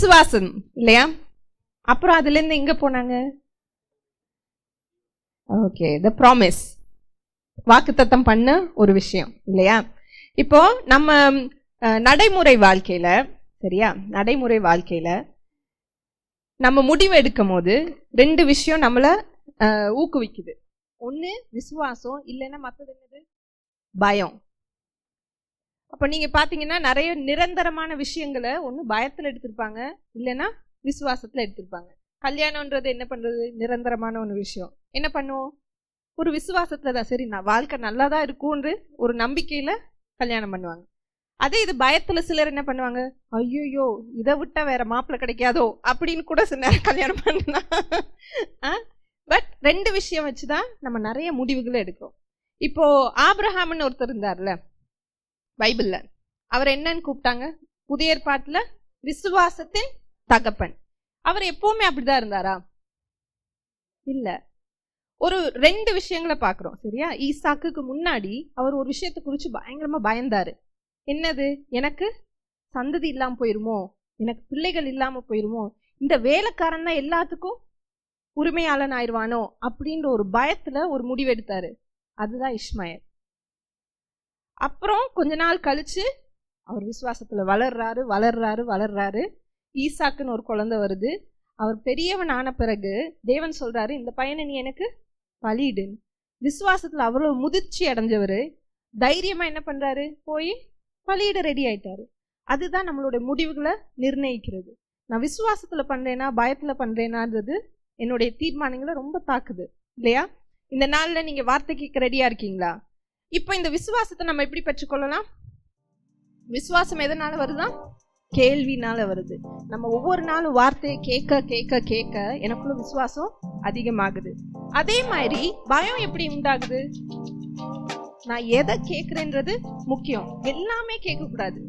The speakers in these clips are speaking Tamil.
விசுவாசம் இல்லையா? அப்புறம் அதுல இருந்து எங்க போனாங்க? ஓகே, த ப்ராமிஸ், வாக்குத்தத்தம் பண்ண ஒரு விஷயம் இல்லையா? இப்போ நம்ம நடைமுறை வாழ்க்கையில, சரியா, நடைமுறை வாழ்க்கையில நம்ம முடிவு எடுக்கும் போது 2 விஷயம் நம்மள ஊக்குவிக்குது. ஒண்ணு விசுவாசம், இல்லைன்னா மற்றது என்னது? பயம். அப்ப நீங்க பாத்தீங்கன்னா நிறைய நிரந்தரமான விஷயங்களை ஒண்ணு பயத்துல எடுத்திருப்பாங்க, இல்லைன்னா விசுவாசத்துல எடுத்திருப்பாங்க. கல்யாணம்ன்றது என்ன பண்றது? நிரந்தரமான ஒரு விஷயம். என்ன பண்ணுவோம்? ஒரு விசுவாசத்துல தான், சரி நான் வாழ்க்கை நல்லாதான் இருக்கும்னு ஒரு நம்பிக்கையில கல்யாணம் பண்ணுவாங்க. அதே இது பயத்துல சிலர் என்ன பண்ணுவாங்க? ஐயோ இதை விட்டா வேற மாப்பிள்ளை கிடைக்காதோ அப்படின்னு கூட சில நேரம் கல்யாணம் பண்ணலாம். பட் 2 விஷயம் வச்சுதான் நம்ம நிறைய முடிவுகளை எடுக்கிறோம். இப்போ ஆபிரகாம்னு ஒருத்தர் இருந்தார்ல பைபிள்ல, அவர் என்னன்னு கூப்பிட்டாங்க? புதிய ஏற்பாட்டுல விசுவாசத்தின் தகப்பன். அவர் எப்பவுமே அப்படிதான் இருந்தாரா? இல்ல. ஒரு 2 விஷயங்களை பாக்குறோம், சரியா? ஈசாக்குக்கு முன்னாடி அவர் ஒரு விஷயத்தை குறிச்சு பயங்கரமா பயந்தாரு. என்னது? எனக்கு சந்ததி இல்லாம போயிருமோ, எனக்கு பிள்ளைகள் இல்லாம போயிருமோ, இந்த வேலைக்காரன் தான் எல்லாத்துக்கும் உரிமையாளன் ஆயிடுவானோ அப்படின்ற ஒரு பயத்துல ஒரு முடிவெடுத்தாரு. அதுதான் இஸ்மாயில். அப்புறம் கொஞ்ச நாள் கழிச்சு அவர் விசுவாசத்துல வளர்றாரு வளர்றாரு வளர்றாரு. ஈசாக்குன்னு ஒரு குழந்தை வருது. அவர் பெரியவன் ஆன பிறகு தேவன் சொல்றாரு, இந்த பையனை நீ எனக்கு பலியிடு. விசுவாசத்துல அவ்வளவு முதிர்ச்சி அடைஞ்சவரு தைரியமா என்ன பண்றாரு? போய் பலியிட ரெடி ஆயிட்டாரு. அதுதான் நம்மளுடைய முடிவுகளை நிர்ணயிக்கிறது. நான் விசுவாசத்துல பண்றேனா பயத்துல பண்றேனான்றது என்னுடைய தீர்மானங்களை ரொம்ப தாக்குது இல்லையா? இந்த நாள்ல நீங்க வார்த்தை கேட்க ரெடியா இருக்கீங்களா? இப்போ இந்த விசுவாசத்தை நம்ம எப்படி பெற்றுக்கொள்ளலாம்? விசுவாசம் எதனால வருதான்? கேள்வினால வருது. நம்ம ஒவ்வொரு நாளும் வார்த்தையை கேட்க கேட்க கேட்க எனக்குள்ள விசுவாசம் அதிகமாகுது. அதே மாதிரி பயம் எப்படி உண்டாகுது? நான் எதை கேட்கிறேன்றது முக்கியம். எல்லாமே கேட்க கூடாது.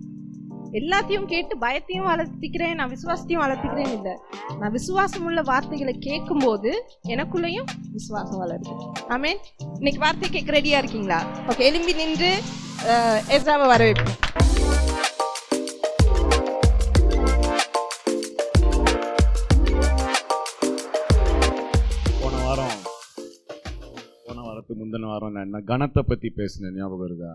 எல்லாத்தையும் கேட்டு பயத்தையும் வளர்த்திக்கிறேன், நான் விசுவாசத்தையும் வளர்த்திக்கிறேன் இல்லை. நான் விசுவாசம் உள்ள வார்த்தைகளை கேட்கும் போது எனக்குள்ளேயும் விசுவாசம் வளருது. ஆமென். இன்னைக்கு வார்த்தை கேட்க ரெடியா இருக்கீங்களா? ஓகே, எழும்பி நின்று எஸ்ராவை வரவேற்போம். முந்தின வாரம் நான் என்ன கணத்தை பற்றி பேசினேன், ஞாபகம் இருக்கா?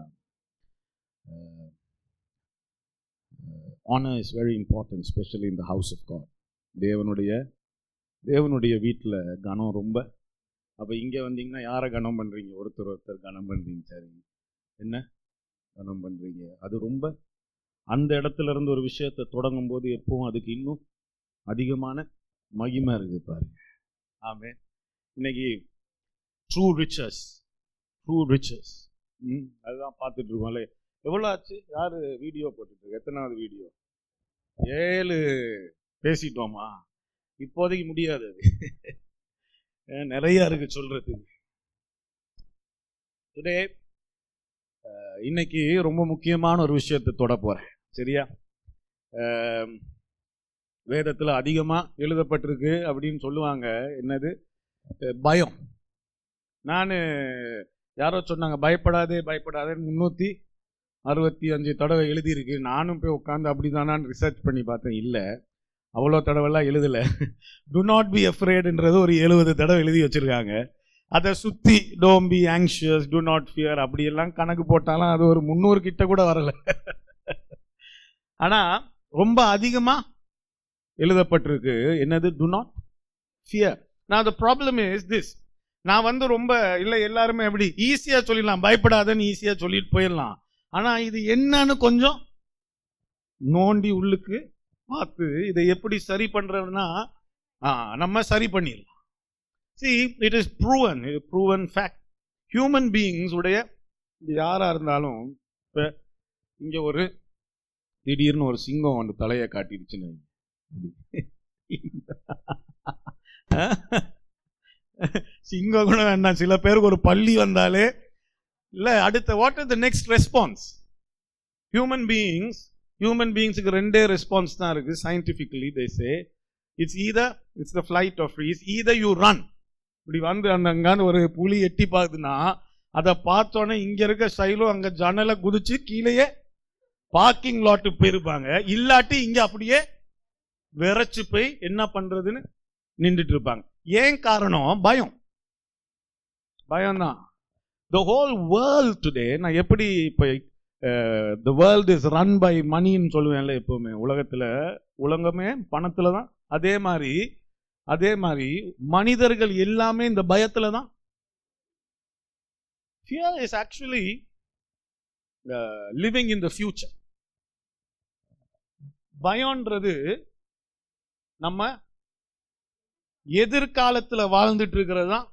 honor is very important, especially in the house of God. தேவனுடைய வீட்டில் கனம் ரொம்ப. அப்போ இங்கே வந்தீங்கன்னா யாரை கனம் பண்ணுறீங்க? ஒருத்தர் கனம் பண்ணுறீங்க. சரி, என்ன கனம் பண்ணுறீங்க? அது ரொம்ப அந்த இடத்துல இருந்து ஒரு விஷயத்தை தொடங்கும் போது எப்பவும் அதுக்கு இன்னும் அதிகமான மகிமை இருக்குது பாருங்க. ஆமென். இன்னைக்கு ட்ரூ ரிச்சஸ் அதுதான் பார்த்துட்டு இருக்கோம்ல. எவ்வளோ ஆச்சு? யார் வீடியோ போட்டுட்டு? எத்தனாவது வீடியோ? 7 பேசிட்டோமா? இப்போதைக்கு முடியாது, அது நிறையா இருக்கு சொல்றதுக்கு. டுடே இன்னைக்கு ரொம்ப முக்கியமான ஒரு விஷயத்தை தொட போறேன், சரியா? வேதத்தில் அதிகமாக எழுதப்பட்டிருக்கு அப்படின்னு சொல்லுவாங்க. என்னது? பயம். நான் யாரோ சொன்னாங்க பயப்படாதே 365 தடவை எழுதியிருக்கு. நானும் போய் உட்காந்து அப்படி தானான்னு ரிசர்ச் பண்ணி பார்த்தேன். இல்லை, அவ்வளோ தடவைலாம் எழுதலை. டு நாட் பி அஃப்ரேடுன்றது ஒரு 70 தடவை எழுதி வச்சுருக்காங்க. அதை சுற்றி don't be anxious, to not fear அப்படியெல்லாம் கணக்கு போட்டாலும் அது ஒரு 300 கிட்ட கூட வரலை. ஆனால் ரொம்ப அதிகமாக எழுதப்பட்டிருக்கு. என்னது? To not fear. Now the problem is this. நான் ரொம்ப இல்லை, எல்லாருமே எப்படி ஈஸியாக சொல்லிடலாம், பயப்படாதன்னு ஈஸியாக சொல்லிட்டு போயிடலாம். ஆனால் இது என்னன்னு கொஞ்சம் நோண்டி உள்ளுக்கு பார்த்து இதை எப்படி சரி பண்ணுறதுன்னா நம்ம சரி பண்ணிடலாம். See, it is proven fact. Human beings உடைய யாராக இருந்தாலும், இப்போ இங்கே ஒரு திடீர்னு ஒரு சிங்கம் வந்து தலையை காட்டிடுச்சுன்னு சிங்கம் கூட வேண்டாம், சில பேருக்கு ஒரு பள்ளி வந்தாலே இல்லை அடுத்த what is the next response? Human பீயிங்ஸுக்கு 2 ரெஸ்பான்ஸ் தான் இருக்கு. Scientifically they say it's the flight or freeze. either you run. இப்படி வந்து அங்காந்து ஒரு புலி எட்டி பார்க்குதுன்னா அதை பார்த்தோன்னே இங்க இருக்க சைலும் அங்க ஜன்னலை குதிச்சு கீழேயே பார்க்கிங் லாட்டு போயிருப்பாங்க. இல்லாட்டி இங்க அப்படியே விரைச்சு போய் என்ன பண்றதுன்னு நின்றுட்டு இருப்பாங்க. ஏன் காரணம்? பயம்தான். The whole world today, நான் எப்படி இப்ப the world is run by moneyன்னு சொல்லுவேன்ல, எப்பவுமே உலகமே பணத்துல தான். அதே மாதிரி மனிதர்கள் எல்லாமே இந்த பயத்துல தான். Fear is actually living in the future. பயம்ன்றது நம்ம எதிர்காலத்துல வாழ்ந்துட்டு இருக்கிறது தான்.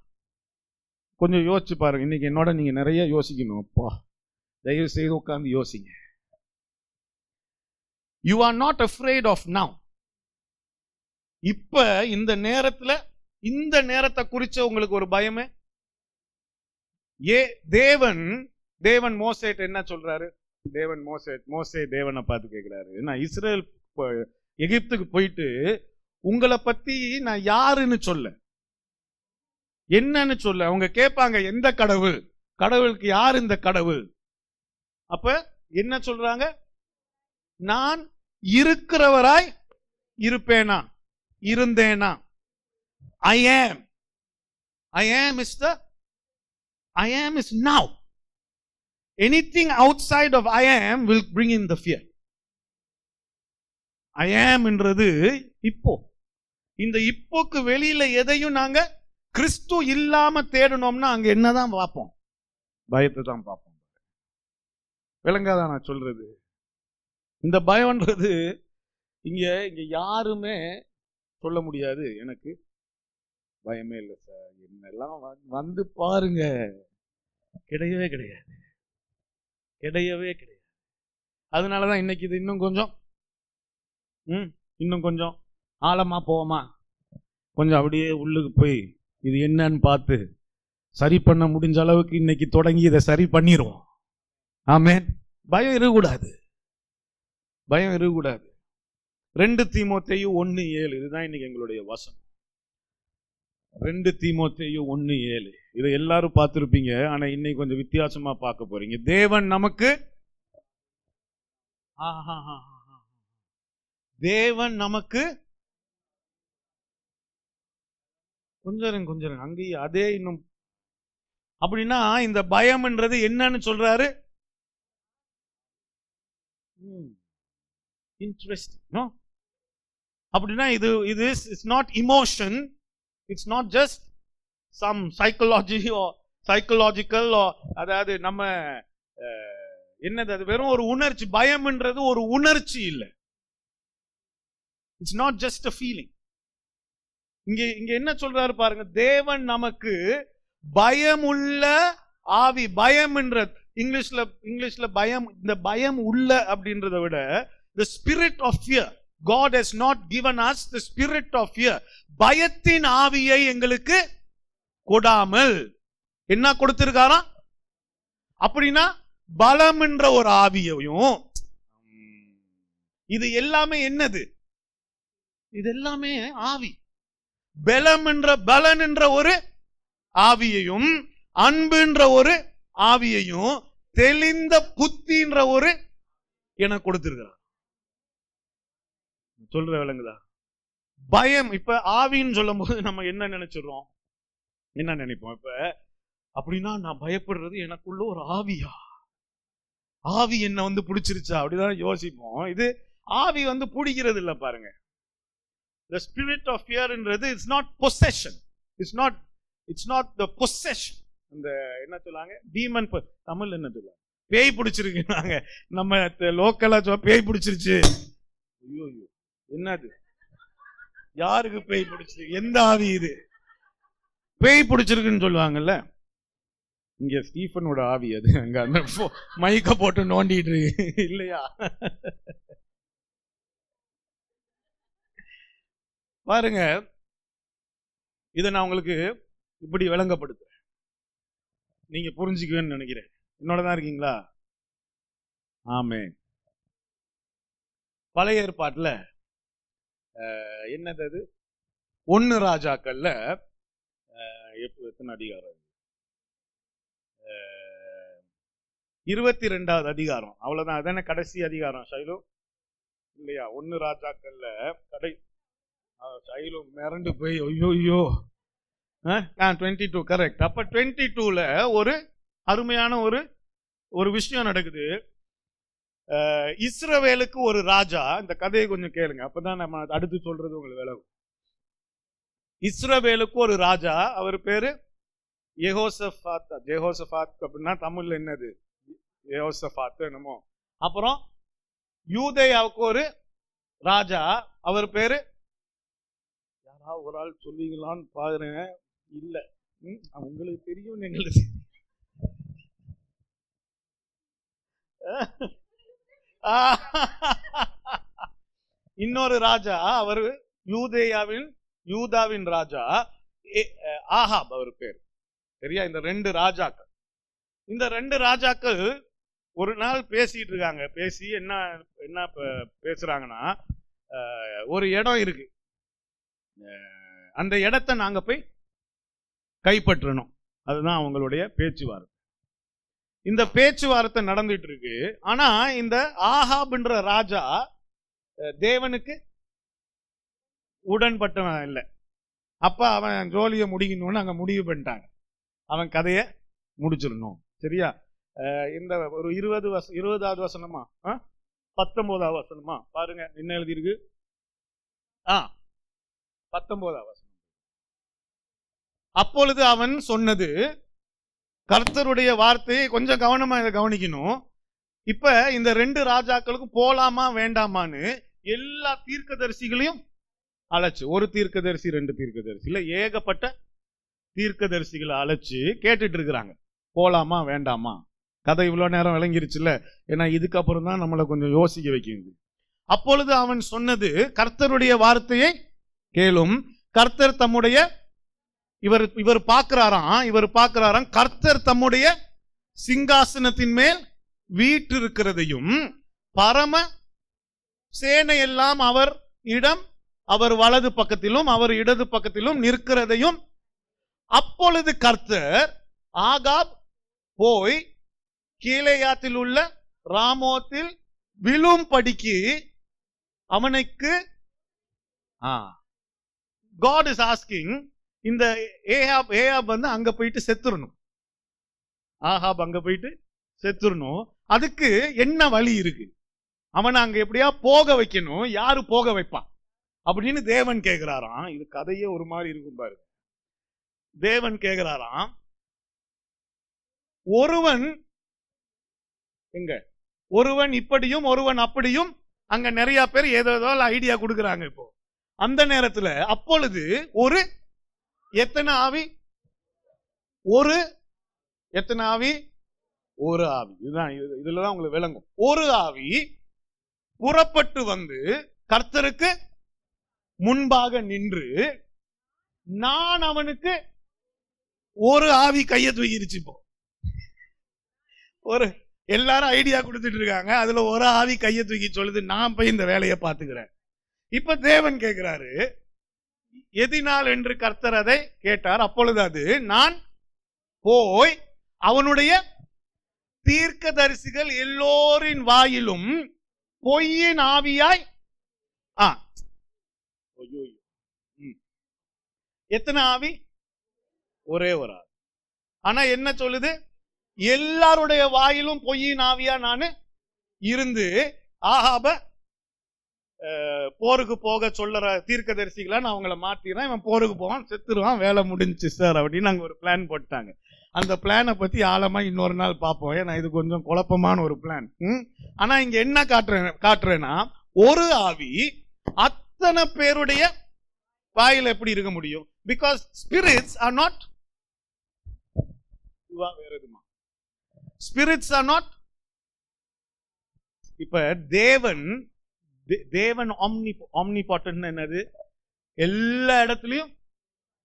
கொஞ்சம் யோசிச்சு பாருங்க. இன்னைக்கு என்னோட நீங்க நிறைய யோசிக்கணும். அப்பா, தயவு செய்து உட்கார்ந்து யோசிங்க. You are not afraid of now. இப்ப இந்த நேரத்தை குறிச்ச உங்களுக்கு ஒரு பயமே? தேவன் மோசேட்ட என்ன சொல்றாரு? மோசே தேவனை பார்த்து கேட்கிறாரு, நான் இஸ்ரேல் எகிப்துக்கு போயிட்டு உங்களை பத்தி நான் யாருன்னு சொல்ல, என்னன்னு சொல்ல. அவங்க கேட்பாங்க, எந்த கடவுளுக்கு யார் இந்த கடவுள்? அப்ப என்ன சொல்றாங்க? நான் இருக்கிறவராய் இருப்பேனா, இருந்தேனா? I am is now. Anything outside of I am will bring in the fear. I am என்றது இப்போ. இந்த இப்போக்கு வெளியில எதையும் நாங்க கிறிஸ்து இல்லாம தேடணும்னா அங்க என்னதான் பார்ப்போம்? பயத்தை தான் பார்ப்போம். விளங்காதான் நான் சொல்றது? இந்த பயம்ன்றது இங்க யாருமே சொல்ல முடியாது, எனக்கு பயமே இல்லை சார், என்னெல்லாம் வந்து பாருங்க, கிடையவே கிடையாது. அதனாலதான் இன்னைக்கு இது இன்னும் கொஞ்சம் ஆழமா போவோமா, கொஞ்சம் அப்படியே உள்ளுக்கு போய் இது என்னன்னு பார்த்து சரி பண்ண முடிஞ்ச அளவுக்கு இன்னைக்கு தொடங்கி இதை சரி பண்ணிடுவோம். ஆமென். பயம் இருக்கக்கூடாது. 2 தீமோத்தேயு 1:7 இதுதான் இன்னைக்கு எங்களுடைய வசனம். 2 தீமோத்தேயு 1:7 இதை எல்லாரும் பார்த்திருப்பீங்க. ஆனா இன்னைக்கு கொஞ்சம் வித்தியாசமா பார்க்க போறீங்க. தேவன் நமக்கு கொஞ்சம் அங்கேயே அதே இன்னும். அப்படின்னா இந்த பயம்ன்றது என்னன்னு சொல்றாரு? இன்ட்ரெஸ்டிங். அப்படின்னா இது it's not emotion, it's not just some psychological, அதாவது நம்ம என்னது, அது வெறும் ஒரு உணர்ச்சி. பயம்ன்றது ஒரு உணர்ச்சி இல்லை. It's not just a feeling. இங்க என்ன சொல்றாரு பாருங்க, தேவன் நமக்கு பயமுள்ள ஆவி. பயம் என்ற இங்கிலீஷ்ல பயம், இந்த பயம் உள்ள அப்படின்றத விட the spirit of fear. God has not given us the spirit of fear. பயத்தின் ஆவியை எங்களுக்கு கொடாமல் என்ன கொடுத்திருக்காராம்? அப்படின்னா பலம் என்ற ஒரு ஆவியையும், இது எல்லாமே என்னது? இது எல்லாமே ஆவி. பலன் என்ற ஒரு ஆவியையும், அன்பு என்ற ஒரு ஆவியையும், தெளிந்த புத்தின்ற ஒரு என கொடுத்திருக்கிறார். சொல்ற விளங்குதா? பயம். இப்ப ஆவின்னு சொல்லும் போது நம்ம என்ன நினைச்சிடறோம்? என்ன நினைப்போம்? இப்ப அப்படின்னா நான் பயப்படுறது எனக்குள்ள ஒரு ஆவியா, ஆவி என்ன வந்து பிடிச்சிருச்சா, அப்படிதான் யோசிப்போம். இது ஆவி வந்து பிடிக்கிறது இல்ல பாருங்க. The spirit of fear என்றது it's not possession. It's not the possession. அந்த என்ன சொல்றாங்க, டீமன், தமிழ் என்ன சொல்றாங்க, பேய் பிடிச்சிருக்கு. நாங்க நம்ம லோக்கலா பேய் பிடிச்சிருச்சு. ஐயோ, என்னது, யாருக்கு பேய் பிடிச்சிருக்கு? எந்த ஆவி இது? பேய் பிடிச்சிருக்குன்னு சொல்லுவாங்கல்ல. இங்க ஸ்டீஃபனோட ஆவி அது. அங்க அந்த மைக்க போட்டு நோண்டிட்டு இருக்கு இல்லையா? பாருங்க, இதை நான் உங்களுக்கு இப்படி விளங்கப்படுத்துறேன், நீங்க புரிஞ்சுக்குவேன்னு நினைக்கிறேன். என்னோடதான் இருக்கீங்களா? ஆமென். பழைய ஏற்பாட்டுல என்னது அது, 1 ராஜாக்கள்ல எத்தனை அதிகாரம்? 22வது அதிகாரம். அவ்வளவுதான். அதான கடைசி அதிகாரம் ஷைலு இல்லையா? 1 ராஜாக்கள்ல மிரண்டு போய் ஐயோ 22 கரெக்ட். அப்ப 22ல ஒரு அருமையான ஒரு விஷயம் நடக்குது. இஸ்ரவேலுக்கு ஒரு ராஜா. இந்த கதையை கொஞ்சம் கேளுங்க, அப்பதான் நம்ம அடுத்து சொல்றது உங்களுக்கு விளங்கும். இஸ்ரவேலுக்கு ஒரு ராஜா, அவர் பேரு யெகோசபாத். ஜெகோசபாத் அப்படின்னா தமிழ்ல என்னது? யெகோசபாத் என்னமோ. அப்புறம் யூதேயாவுக்கு ஒரு ராஜா, அவர் பேரு யாராவது ஒரு ஆள் சொல்லிங்களான்னு பாக்குறேன். இல்ல, உங்களுக்கு தெரியும், எங்களுக்கு இன்னொரு ராஜா, அவர் யூதாவின் ராஜா ஆகாப், அவர் பேர். சரியா? இந்த ரெண்டு ராஜாக்கள் ஒரு நாள் பேசிட்டு இருக்காங்க. பேசி என்ன பேசுறாங்கன்னா, ஒரு இடம் இருக்கு, அந்த இடத்தை நாங்க போய் கைப்பற்றணும். அதுதான் அவங்களுடைய பேச்சுவார்த்தை. இந்த பேச்சுவார்த்தை நடந்துட்டு இருக்கு. ஆனா இந்த ஆகாப்ன்ற ராஜா தேவனுக்கு உடன்பட்டவன் இல்லை. அப்ப அவன் ஜோலியை முடிக்கணும்னு அங்க முடிவு பண்ணிட்டாங்க, அவன் கதையை முடிச்சிடணும். சரியா? இந்த ஒரு 20வது வசனமா 19வது வசனமா பாருங்க என்ன எழுதியிருக்கு. 19வது வசனம். அப்பொழுது அவன் சொன்னது, கர்த்தருடைய வார்த்தையை கொஞ்சம் கவனமா இதை கவனிக்கணும். இப்ப இந்த ரெண்டு ராஜாக்களுக்கும் போலாமா வேண்டாமான்னு எல்லா தீர்க்கதரிசிகளையும் அழைச்சு, ஒரு தீர்க்கதரிசி, ரெண்டு தீர்க்கதரிசி இல்ல, ஏகப்பட்ட தீர்க்கதரிசிகளை அழைச்சு கேட்டுட்டு இருக்கிறாங்க, போலாமா வேண்டாமா. கதை இவ்வளவு நேரம் விளங்கிருச்சுல்ல, ஏன்னா இதுக்கப்புறம் தான் நம்மளை கொஞ்சம் யோசிக்க வைக்கிறது. அப்பொழுது அவன் சொன்னது, கர்த்தருடைய வார்த்தையை கேளும். கர்த்தர் தம்முடைய இவர் பார்க்கிறாராம், கர்த்தர் தம்முடைய சிங்காசனத்தின் மேல் வீற்றிருக்கிறதையும் பரம சேனையெல்லாம் அவர் இடம், அவர் வலது பக்கத்திலும் அவர் இடது பக்கத்திலும் நிற்கிறதையும். அப்பொழுது கர்த்தர், ஆகாப் போய் கீலேயாத்தில் உள்ள ராமோத்தில் விழும்படிக்கு அவனுக்கு God is asking, இந்த ஏகாப் வந்து அங்க போயிட்டு செத்துறணும், ஆகாப் அங்க போயிட்டு செத்துறணும். அதுக்கு என்ன வழி இருக்கு? அவனை அங்க எப்படியா போக வைக்கணும். யாரு போக வைப்பான் அப்படின்னு தேவன் கேட்கிறாராம். இது கதையே ஒரு மாதிரி இருக்கும் பாரு. தேவன் கேட்கிறாராம், ஒருவன் இப்படியும் ஒருவன் அப்படியும். அங்க நிறைய பேர் ஏதோ ஐடியா கொடுக்கறாங்க. இப்போ அந்த நேரத்துல அப்பொழுது ஒரு எத்தனை ஆவி? ஒரு ஆவி. இதுதான், இதுலதான் உங்களுக்கு விளங்கும். ஒரு ஆவி புறப்பட்டு வந்து கர்த்தருக்கு முன்பாக நின்று, நான் அவனுக்கு ஒரு ஆவி கையை தூக்கிருச்சு. இப்போ ஒரு எல்லாரும் ஐடியா கொடுத்துட்டு இருக்காங்க, அதுல ஒரு ஆவி கையை தூக்கி சொல்லுது, நான் போய் இந்த வேலையை பார்த்துக்கிறேன். இப்ப தேவன் கேட்கிறாரு, எதினால் என்று கர்த்தர் அதை கேட்டார். அப்பொழுது அது, நான் போய் அவனுடைய தீர்க்கதரிசிகள் எல்லோரின் வாயிலும் பொய்யின் ஆவியாய். எத்தனை ஆவி? ஒரே ஒரு ஆவி. ஆனா என்ன சொல்லுது? எல்லாருடைய வாயிலும் பொய்யின் ஆவியா நான் இருந்து ஆகாப போருக்கு போக சொல்ற தீர்க்கதரிசிகளா நான் அவங்கள மாத்திடுறேன், இவன் போருக்கு போவான், செத்துருவான், வேலை முடிஞ்சுச்சு சார் அப்படின்னு நாங்க ஒரு பிளான் போட்டாங்க. அந்த பிளானை பத்தி ஆழமா இன்னொரு நாள் பார்ப்போம், ஏன்னா இது கொஞ்சம் குழப்பமான ஒரு பிளான். ஆனா இங்க என்ன காட்டுறேன்னா, ஒரு ஆவி அத்தனை பேருடைய வாயில எப்படி இருக்க முடியும்? பிகாஸ் ஸ்பிரிட்ஸ் ஆர் நாட், வேற எதுமா, ஸ்பிரிட்ஸ் ஆர் நாட். இப்ப தேவன் omnipotent என்னது? எல்லா இடத்துலயும்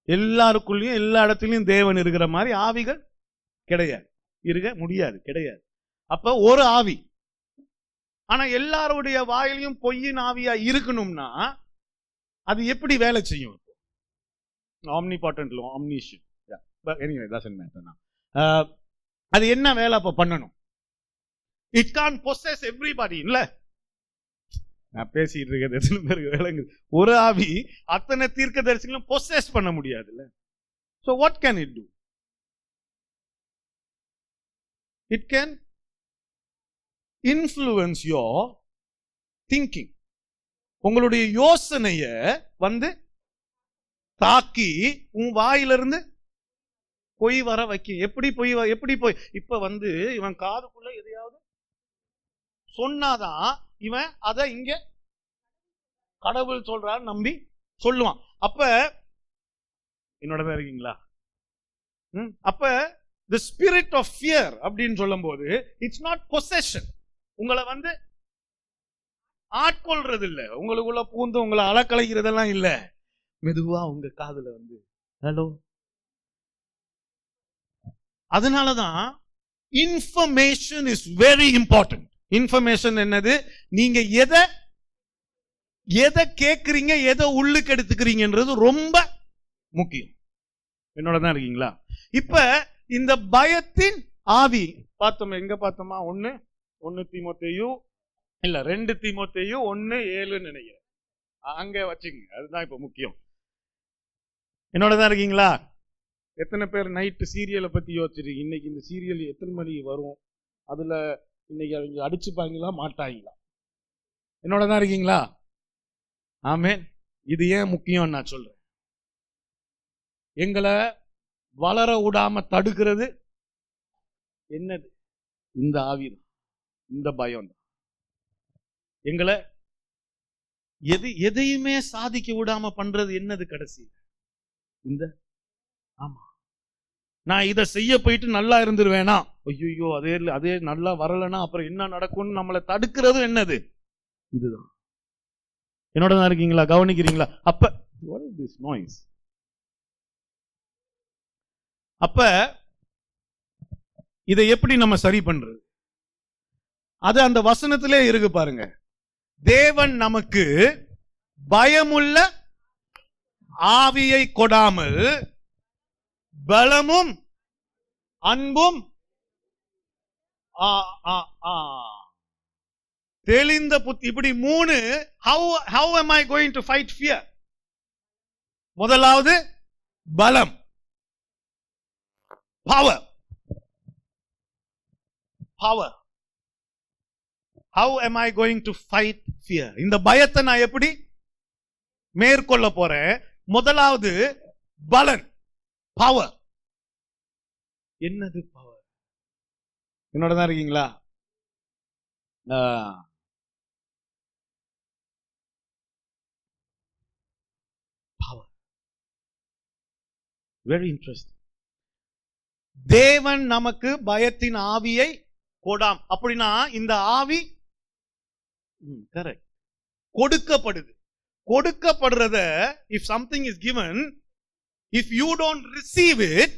எல்லாருக்குள்ளயும் எல்லா இடத்துலயும் தேவன் இருக்கிற மாதிரி ஆவிகள் கிடையாது, இருக்க முடியாது, கிடையாது. அப்ப ஒரு ஆவி. ஆனா எல்லாருடைய வாயிலையும் பொய்யின் ஆவியா இருக்கணும்னா அது எப்படி வேலை செய்யும்? omnipotent, omniscient. Anyway, doesn't matter now. அது என்ன வேலை அப்ப பண்ணணும்? It can't possess everybody, இல்ல? நான் பேசிட்டு இருக்கிறது எத்தனை பேருக்கு விளங்குது? ஒரு ஆவி அத்தனை தீர்க்க தரிசனம் பொசஸ் பண்ண முடியாதுல்ல. So what can it do? It can influence your thinking. உங்களுடைய யோசனைய தாக்கி உன் வாயிலிருந்து பொய் வர வைக்க. எப்படி போய் இப்ப இவன் காதுக்குள்ள எதையாவது சொன்னாதான் இவன் அத இங்க கடவுள் சொல்றாரு நம்பி சொல்லுவான். அப்ப என்னோட தான் இருக்கீங்களா? அப்ப the spirit of fear அப்படின்னு சொல்லும் போது இட்ஸ் நாட் possession. உங்களை ஆட்கொள்றது இல்ல, உங்களுக்குள்ள பூந்து உங்களை அலக்கலைக்கிறதெல்லாம் இல்ல. மெதுவா உங்க காதுல ஹலோ. அதனாலதான் information is very important. Information என்னது? நீங்க எதை கேட்கறீங்க, எதை உள்ளுக்கு எடுத்துக்கிறீங்கன்றது ரொம்ப முக்கியம். என்னோட தான் இருக்கீங்களா? இப்ப இந்த பயத்தின் ஆவி பார்த்தோம். எங்க பார்த்தோமா? 1 தீமோத்தேயு இல்ல 2 தீமோத்தேயு 1:7 நினைக்கிறேன். அங்க வச்சுங்க, அதுதான் இப்ப முக்கியம். என்னோட தான் இருக்கீங்களா? எத்தனை பேர் நைட்டு சீரியலை பத்தி யோசிச்சிருக்கீங்க? இன்னைக்கு இந்த சீரியல் எத்தனை மணிக்கு வரும், அதுல இன்னைக்கு அவங்க அடிச்சுப்பாங்களா மாட்டாங்களா? என்னோட தான் இருக்கீங்களா? ஆமென். இது ஏன் முக்கியம் நான் சொல்றேன். எங்களை வளர விடாம தடுக்கிறது என்னது? இந்த ஆவிதான், இந்த பயம் தான். எங்களை எதையுமே சாதிக்க விடாம பண்றது என்னது? கடைசி ஆமா, நான் இதை செய்ய போயிட்டு நல்லா இருந்துருவேனா, ஐயோ அதே நல்லா வரலன்னா அப்புறம் என்ன நடக்கும்னு நம்மளை தடுக்கிறது என்னது? இதுதான். என்னோட தான் இருக்கீங்களா? கவனிக்கிறீங்களா? அப்ப what is this noise? அப்ப இதை எப்படி நம்ம சரி பண்றது? அது அந்த வசனத்திலே இருக்கு பாருங்க. தேவன் நமக்கு பயமுள்ள ஆவியை கொடாமல் பலமும் அன்பும் தெளிந்த புத்தி. இப்படி 3. how am I going to fight fear? முதலாவது பலம், power. How am I going to fight fear? இந்த பயத்தை நான் எப்படி மேற்கொள்ள போறேன்? முதலாவது பலன், பவர். என்னது பவர்? என்னோட தான் இருக்கீங்களா? Power very interesting. தேவன் நமக்கு பயத்தின் ஆவியை கொடாம். அப்படின்னா இந்த ஆவி கரெக்ட் கொடுக்கப்படுது. கொடுக்கப்படுறத if something is given, if you don't receive it,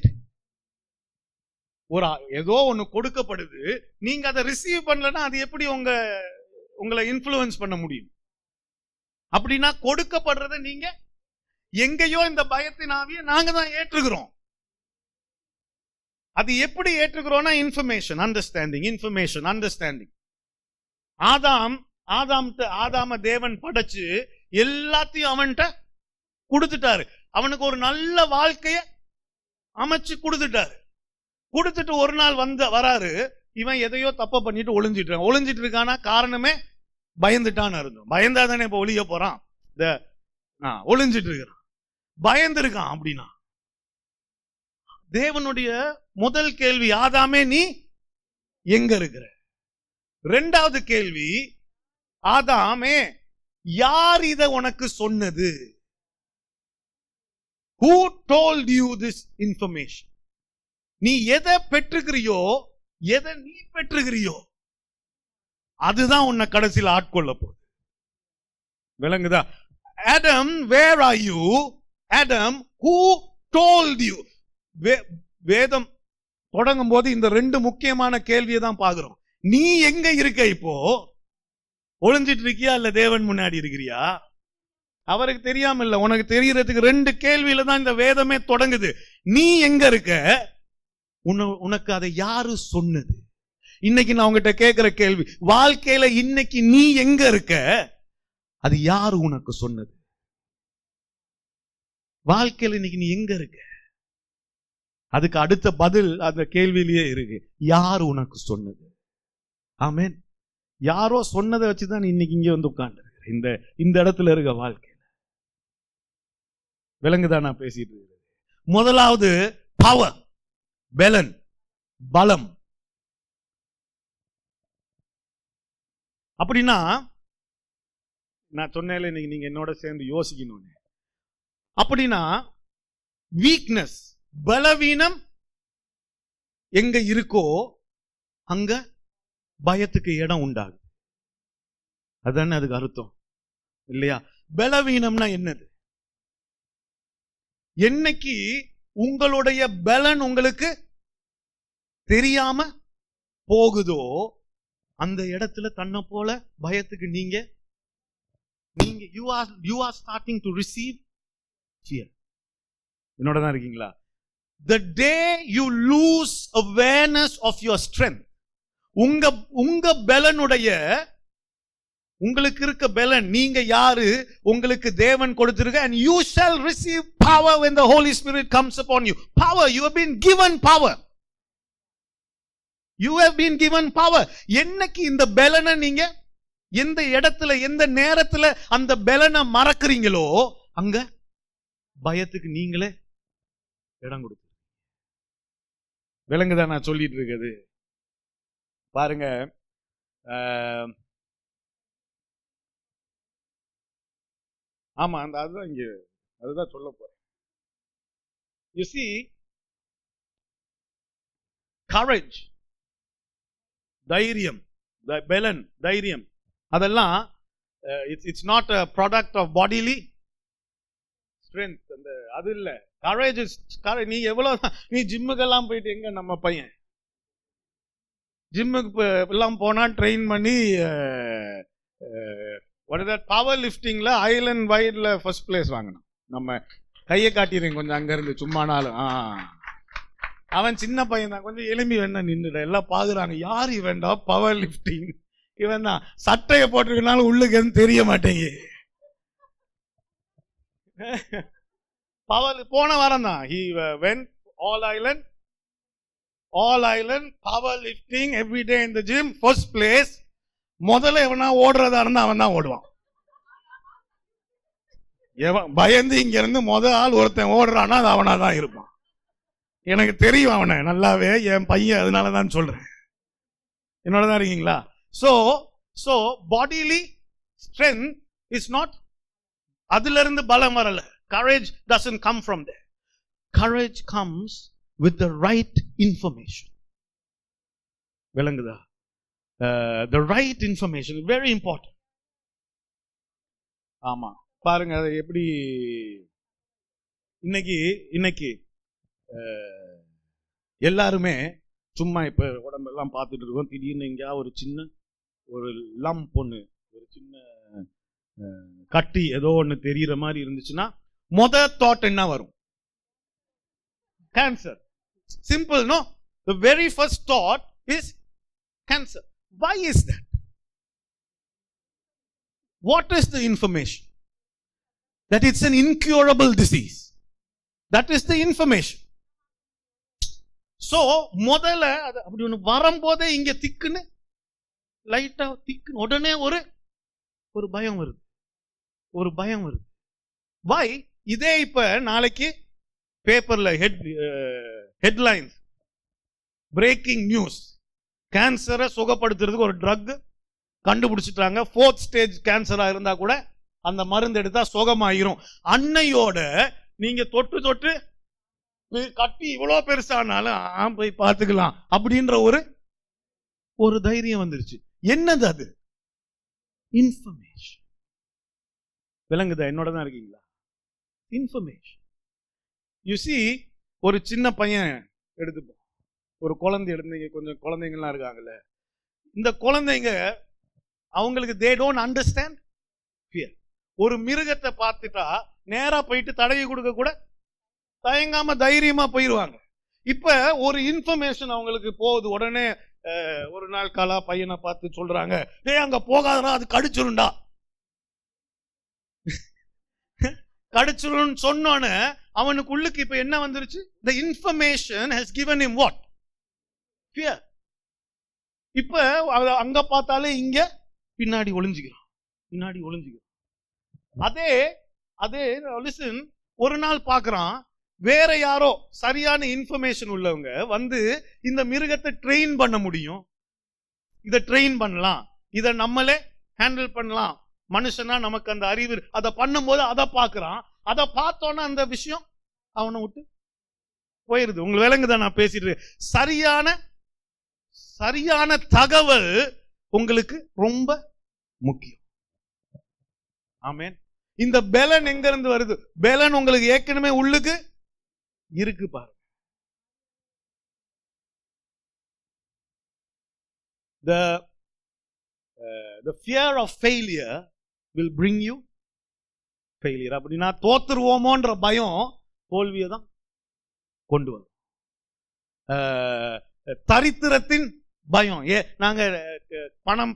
ஏதோ ஒன்னு கொடுக்கப்படுது, நீங்க அதை ரிசீவ் பண்ணலன்னா அது எப்படி உங்களை இன்ஃப்ளூயன்ஸ் பண்ண முடியும்? அப்படின்னா கொடுக்கப்படுறத நீங்க எங்கேயோ இந்த பயத்தின் ஆவியை நாங்க தான் ஏற்றுகிறோம். அது எப்படி ஏற்றுகிறோம்னா இன்ஃபர்மேஷன் அண்டர்ஸ்டாண்டிங். Information understanding. ஆதாம தேவன் படைச்சு எல்லாத்தையும் அவன்கிட்ட கொடுத்துட்டாரு. அவனுக்கு ஒரு நல்ல வாழ்க்கைய அமைச்சு கொடுத்துட்டாரு. கொடுத்துட்டு ஒரு நாள் வராரு, இவன் எதையோ தப்ப பண்ணிட்டு ஒளிஞ்சிட்டு இருக்கானா? காரணமே பயந்துட்டான்னு அர்த்தம். பயந்தா தானே இப்ப ஒளிய போறான். ஒளிஞ்சிட்டு இருக்கிறான், பயந்துருக்கான். அப்படின்னா தேவனுடைய முதல் கேள்வி, ஆதாமே நீ எங்க இருக்கிற? 2வது கேள்வி, ஆதாமே யார் இத உனக்கு சொன்னது? Who told you this information? நீ எதை பெற்றுகிறியோ, எதை நீ பெற்றுகிறியோ அதுதான் உன்னை கடைசியில் ஆட்கொள்ள போகுது. விளங்குதா? Adam, where are you? Adam, who told you? வேதம் தொடங்கும் போது இந்த 2 முக்கியமான கேள்வியை தான் பாக்குறோம். நீ எங்க இருக்க? இப்போ ஒளிஞ்சிட்டு இருக்கியா இல்ல தேவன் முன்னாடி இருக்கிறியா? அவருக்கு தெரியாம இல்ல, உனக்கு தெரியறதுக்கு 2 கேள்வியில தான் இந்த வேதமே தொடங்குது. நீ எங்க இருக்க? உனக்கு அதை யாரு சொன்னது? இன்னைக்கு நான் உங்ககிட்ட கேட்கிற கேள்வி, வாழ்க்கையில இன்னைக்கு நீ எங்க இருக்க? அது யாரு உனக்கு சொன்னது? வாழ்க்கையில் இன்னைக்கு நீ எங்க இருக்க? அதுக்கு அடுத்த பதில் அந்த கேள்வியிலேயே இருக்கு. யார் உனக்கு சொன்னது? ஆமென். யாரோ சொன்னதை வச்சுதான் நீ இன்னைக்கு இங்க வந்து உட்கார்ந்து இந்த இடத்துல இருக்க வாழ்க்கையில. விலங்குதான் நான் பேசிட்டு இருக்கிறது. முதலாவது பவர், பெலன், பலம். அப்படின்னா நான் சொன்னேன் இன்னைக்கு நீங்க என்னோட சேர்ந்து யோசிக்கணும். அப்படின்னா வீக்னஸ், பலவீனம் எங்க இருக்கோ அங்க பயத்துக்கு இடம் உண்டாகுது. அதுதானே அதுக்கு அர்த்தம் இல்லையா? பலவீனம்னா என்னது? என்னைக்கு உங்களுடைய பலன் உங்களுக்கு தெரியாம போகுதோ அந்த இடத்துல தன்னை போல பயத்துக்கு நீங்க you are starting to receive fear. என்னோட தான் இருக்கீங்களா? The day you lose awareness of your strength, உங்க பலனுடைய, உங்களுக்கு இருக்க பலன், நீங்க யாரு, உங்களுக்கு தேவன் கொடுத்திருக்க, and you shall receive power when the Holy Spirit comes upon you. Power, you have been given power. You have been given power. என்னைக்கு இந்த பலனை நீங்க எந்த இடத்துல எந்த நேரத்துல அந்த பலனை மறக்கிறீங்களோ அங்க பயத்துக்கு நீங்களே இடம் கொடுத்து. விலங்குதான் நான் சொல்லிட்டு இருக்குது. பாருங்க, ஆமா அதுதான் இங்க அதுதான் சொல்ல போறேன். You see, courage, தைரியம், பெலன், தைரியம், அதெல்லாம் it's not a product of bodily strength. அது இல்ல. courage is courage. நீ எவ்வளவு, நீ ஜிம்முக்கெல்லாம் போயிட்டு, எங்க நம்ம பையன் ஜிம்முக்கு எல்லாம் போனா ட்ரெயின் பண்ணி பவர் லிஃப்டிங்ல ஐலண்ட் வைட்ல ஃபர்ஸ்ட் பிளேஸ் வாங்கணும். நம்ம கையை காட்டிடுறேன் கொஞ்சம் அங்க இருந்து சும்மானாலும். அவன் சின்ன பையன் தான், கொஞ்சம் எலும்பி வேணா நின்றுட. எல்லாம் பாக்குறாங்க, யார் இவன்டா பவர் லிஃப்டிங், இவன் தான். சட்டையை போட்டிருக்கனாலும் உள்ளுக்கு எதுவும் தெரிய மாட்டேங்க. பவர் போன வாரம் தான் he went all island power lifting every day in the gym, first place. முதல்ல எவனா ஓடுறதா இருந்தா அவன் தான் ஓடுவான். பயந்து இங்க இருந்து முதல் ஆள் ஒருத்தன் ஓடுறான்னா அது அவனா தான் இருப்பான். எனக்கு தெரியும் அவனை நல்லாவே, என் பையன், அதனாலதான் சொல்றேன். என்னோடதான் இருக்கீங்களா? so bodily strength is not, அதுல இருந்து பலம் வரல. courage doesn't come from there. courage comes with the right information. விளங்குதா? The right information is very important. ஆமா, பாருங்க அது எப்படி. இன்னைக்கு எல்லாருமே சும்மா இப்ப உடம்பெல்லாம் பார்த்துட்டு இருக்கோம். திடீர்னு எங்கேயா ஒரு லம்ப் ஒண்ணு, ஒரு சின்ன கட்டி ஏதோ ஒண்ணு தெரியுற மாதிரி இருந்துச்சுன்னா முதல் தாட் என்ன வரும்? Cancer. Simple, no? The very first thought is cancer. Why is that? What is the information? That it's an incurable disease. That is the information. So முதல்ல அது அப்படி ஒன்று வரும்போதே இங்க திக்குன்னு லைட்டா திக்கு உடனே ஒரு பயம் வருது, ஒரு பயம் வருது. Why? இதே இப்ப நாளைக்கு பேப்பர்ல ஹெட்லைன்ஸ், பிரேக்கிங் நியூஸ், கேன்சரை சுகப்படுத்துறதுக்கு ஒரு ட்ரக் கண்டுபிடிச்சிட்டாங்க. 4th ஸ்டேஜ் கேன்சரா இருந்தா கூட அந்த மருந்து எடுத்தா சுகமாயிரும். அன்னையோட நீங்க தொட்டு கட்டி இவ்வளவு பெருசானாலும் போய் பார்த்துக்கலாம் அப்படின்ற ஒரு தைரியம் வந்துருச்சு. என்னது அது? இன்ஃபர்மேஷன். விளங்குதா? என்னோட தான் இருக்கீங்களா? இன்ஃபர்மேஷன். யூ see, ஒரு சின்ன பையன் எடுத்துப்போம், ஒரு குழந்தை எடுத்தீங்க, கொஞ்சம் குழந்தைங்கலாம் இருக்காங்கல்ல, இந்த குழந்தைங்க அவங்களுக்கு they don't understand fear. ஒரு மிருகத்தை பார்த்துட்டா நேரா போயிட்டு தடவி கொடுக்க கூட தயங்காம தைரியமா போயிருவாங்க. இப்ப ஒரு இன்ஃபர்மேஷன் அவங்களுக்கு போகுது. உடனே ஒரு நாள் காலா பையனை பார்த்து சொல்றாங்க, அங்க போகாதனா அது கடிச்சிருண்டா. கடிச்சிரும்னு சொன்னோன்னு அவனுக்கு உள்ளுக்கு இப்ப என்ன வந்துருச்சு? The information has given him what? Fear. இப்ப அங்க பார்த்தாலே இங்க பின்னாடி ஒளிஞ்சுக்கிறான். அதே லிசன், ஒரு நாள் பார்க்கறான், வேற யாரோ சரியான இன்ஃபர்மேஷன் உள்ளவங்க வந்து இந்த மிருகத்தை ட்ரெயின் பண்ண முடியும், இதை ட்ரெயின் பண்ணலாம், இதை நம்மளே ஹேண்டில் பண்ணலாம், மனுஷனா நமக்கு அந்த அறிவு, அதை பண்ணும்போது அதை பார்க்கறான். அதை பார்த்தோன்னா அந்த விஷயம் அவனை விட்டு போயிருது. உங்களுக்கு விளங்குதான் நான் பேசிட்டு? சரியான தகவல் உங்களுக்கு ரொம்ப முக்கியம். ஆமென். இந்த பெலன் எங்க இருந்து வருது? பெலன் உங்களுக்கு ஏற்கனவே உள்ளுக்கு இருக்கு பாருங்க. The fear of failure will bring you failure. அப்படின்னா தோத்துருவோமோன்ற பயம் தோல்வியை தான் கொண்டு வரும். தரித்திரத்தின் பயம், நாங்க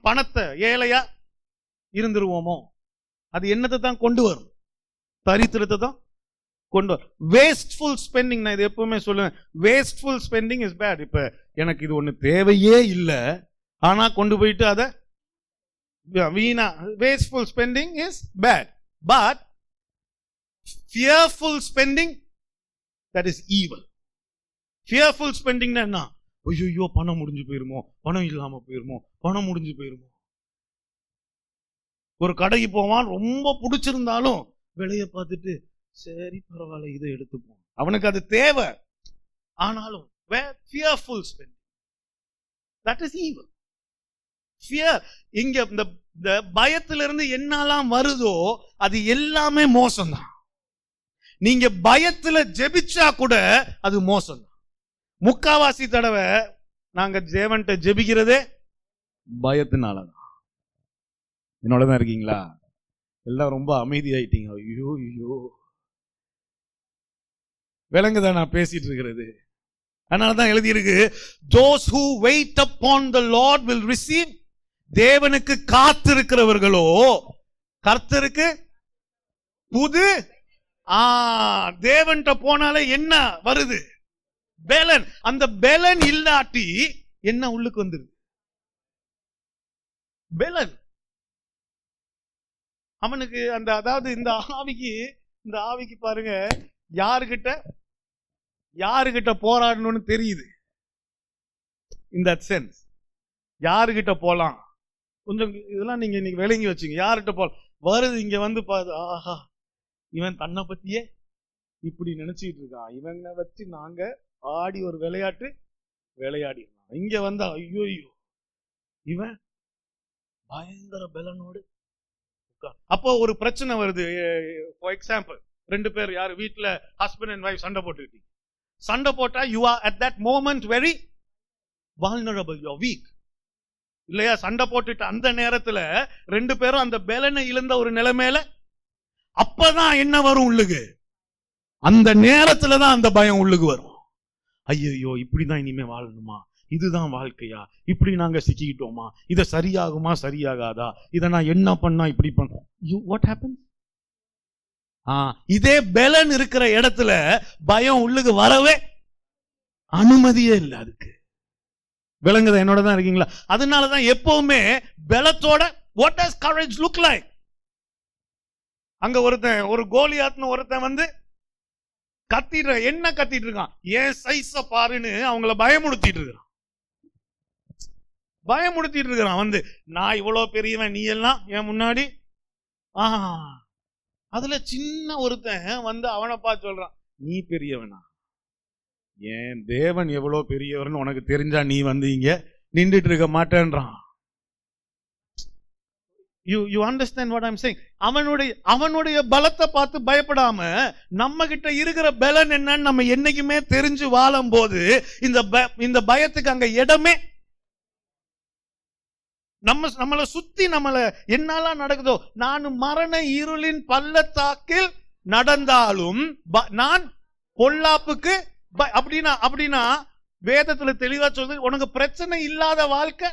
பணத்தை ஏழையா இருந்துருவோமோ, அது என்னத்தை தான் கொண்டு வரும்? தரித்திரத்தை தான் கொண்டு வரும். வேஸ்ட்ஃபுல் ஸ்பெண்டிங், நான் இது எப்பவுமே சொல்லுவேன், வேஸ்ட்ஃபுல் ஸ்பெண்டிங் இஸ் பேட். இப்ப எனக்கு இது ஒண்ணு தேவையே இல்லை, ஆனா கொண்டு போயிட்டு அதை வீணா, wasteful spending is bad. But fearful spending, that is evil. fearful spending னா என்ன? ஐயோ பணம் முடிஞ்சு போயிருமோ, பணம் இல்லாம போயிருமோ, பணம் முடிஞ்சு போயிருமோ. ஒரு கடைக்கு போவான், ரொம்ப பிடிச்சிருந்தாலும் விலையை பார்த்துட்டு சரி பரவாயில்ல இதை எடுத்துப்போம், அவனுக்கு அது தேவை, ஆனாலும் fearful spending, that is evil. fear, இங்க இந்த பயத்திலிருந்து என்னெல்லாம் வருதோ அது எல்லாமே மோசம்தான். நீங்க பயத்துல ஜெபிச்சா கூட அது மோசம். முக்காவாசி தடவை நாங்க தேவன்ட்ட ஜெபிக்கிறதே பயத்தினாலதான். என்னோடதான் இருக்கீங்களா? எல்லாம் ரொம்ப அமைதியாயிட்டீங்க. ஐயோ விலங்குதான் நான் பேசிட்டு இருக்கிறது. அதனாலதான் எழுதி இருக்கு, those who wait upon the Lord will receive. தேவனுக்கு காத்திருக்கிறவர்களோ கர்த்தருக்கு புது. தேவன்ட்ட போனாலே என்ன வருது? பெலன். அந்த பெலன் இல்லாட்டி என்ன உள்ளுக்கு வந்துருது? பெலன். அவனுக்கு அந்த, அதாவது இந்த ஆவிக்கு பாருங்க, யாருகிட்ட போராடணும்னு தெரியுது. இந்த சென்ஸ், யாருகிட்ட போலாம், கொஞ்சம் இதெல்லாம் நீங்க இன்னைக்கு விளங்கி வச்சுங்க. யார்கிட்ட போலாம் வருது, இங்க வந்து பாரு, ஆஹா இவன் தன்னை பத்தியே இப்படி நினைச்சிட்டு இருக்கான், இவனை வச்சு நாங்க ஆடி ஒரு விளையாட்டு விளையாடிடலாம். இங்க வந்தா ஐயோ இவன் பயங்கர பெலனோடு. அப்போ ஒரு பிரச்சனை வருது. ஃபார் எக்ஸாம்பிள், ரெண்டு பேர் யாரு வீட்டுல ஹஸ்பண்ட் அண்ட் வைஃப் சண்டை போட்டா you are at that moment very vulnerable, you are weak. இல்லையா? சண்டை போட்டுட்டு அந்த நேரத்துல ரெண்டு பேரும் அந்த பெலனை இழந்த ஒரு நிலைமையில, அப்பதான் என்ன வரும் உள்ளுக்கு? அந்த நேரத்துல தான் அந்த பயம் உள்ளுக்கு வரும். ஐயோ இப்படிதான் இனிமே வாழணுமா? இதுதான் வாழ்க்கையா? இப்படி நாங்க சிக்கிக்கிட்டோமா? இதை சரியாகுமா சரியாகாதா? இதை நான் என்ன பண்ணா இப்படி பண்ண? What happens? இதே பெலன் இருக்கிற இடத்துல பயம் உள்ளுக்கு வரவே அனுமதியே இல்லை. அதுக்கு விளங்குதா? என்னோட தான் இருக்கீங்களா? அதனாலதான் எப்பவுமே பலத்தோட, what does courage look like? அங்க ஒரு கோலியாத்னு ஒருத்தன் வந்து கத்திட்டு இருக்கான், ஏன் சைஸ பாருன்னு அவங்கள பயமுடுத்திட்டு இருக்கிறான். வந்து நான் இவ்வளவு பெரியவன், நீ எல்லாம் என் முன்னாடி. அதுல சின்ன ஒருத்தன் வந்து அவனை பார்த்து சொல்றான், நீ பெரியவனா? ஏன் தேவன் எவ்வளவு பெரியவர்னு உனக்கு தெரிஞ்சா நீ வந்து இங்க நின்றுட்டு இருக்க மாட்டேன்றான். You understand what I'm saying? அவனுடைய பலத்தை பார்த்து பயப்படாம நம்ம கிட்ட இருக்கிற பலன் என்னன்னு நம்ம என்னைக்குமே தெரிஞ்சு வாழும் போது இந்த பயத்துக்கு அங்க இடமே. நம்மளை சுத்தி என்னெல்லாம் நடக்குதோ, நான் மரண இருளின் பள்ளத்தாக்கில் நடந்தாலும் நான் பொல்லாப்புக்கு அப்படின்னா வேதத்துல தெளிவா சொல்றது, உனக்கு பிரச்சனை இல்லாத வாழ்க்கை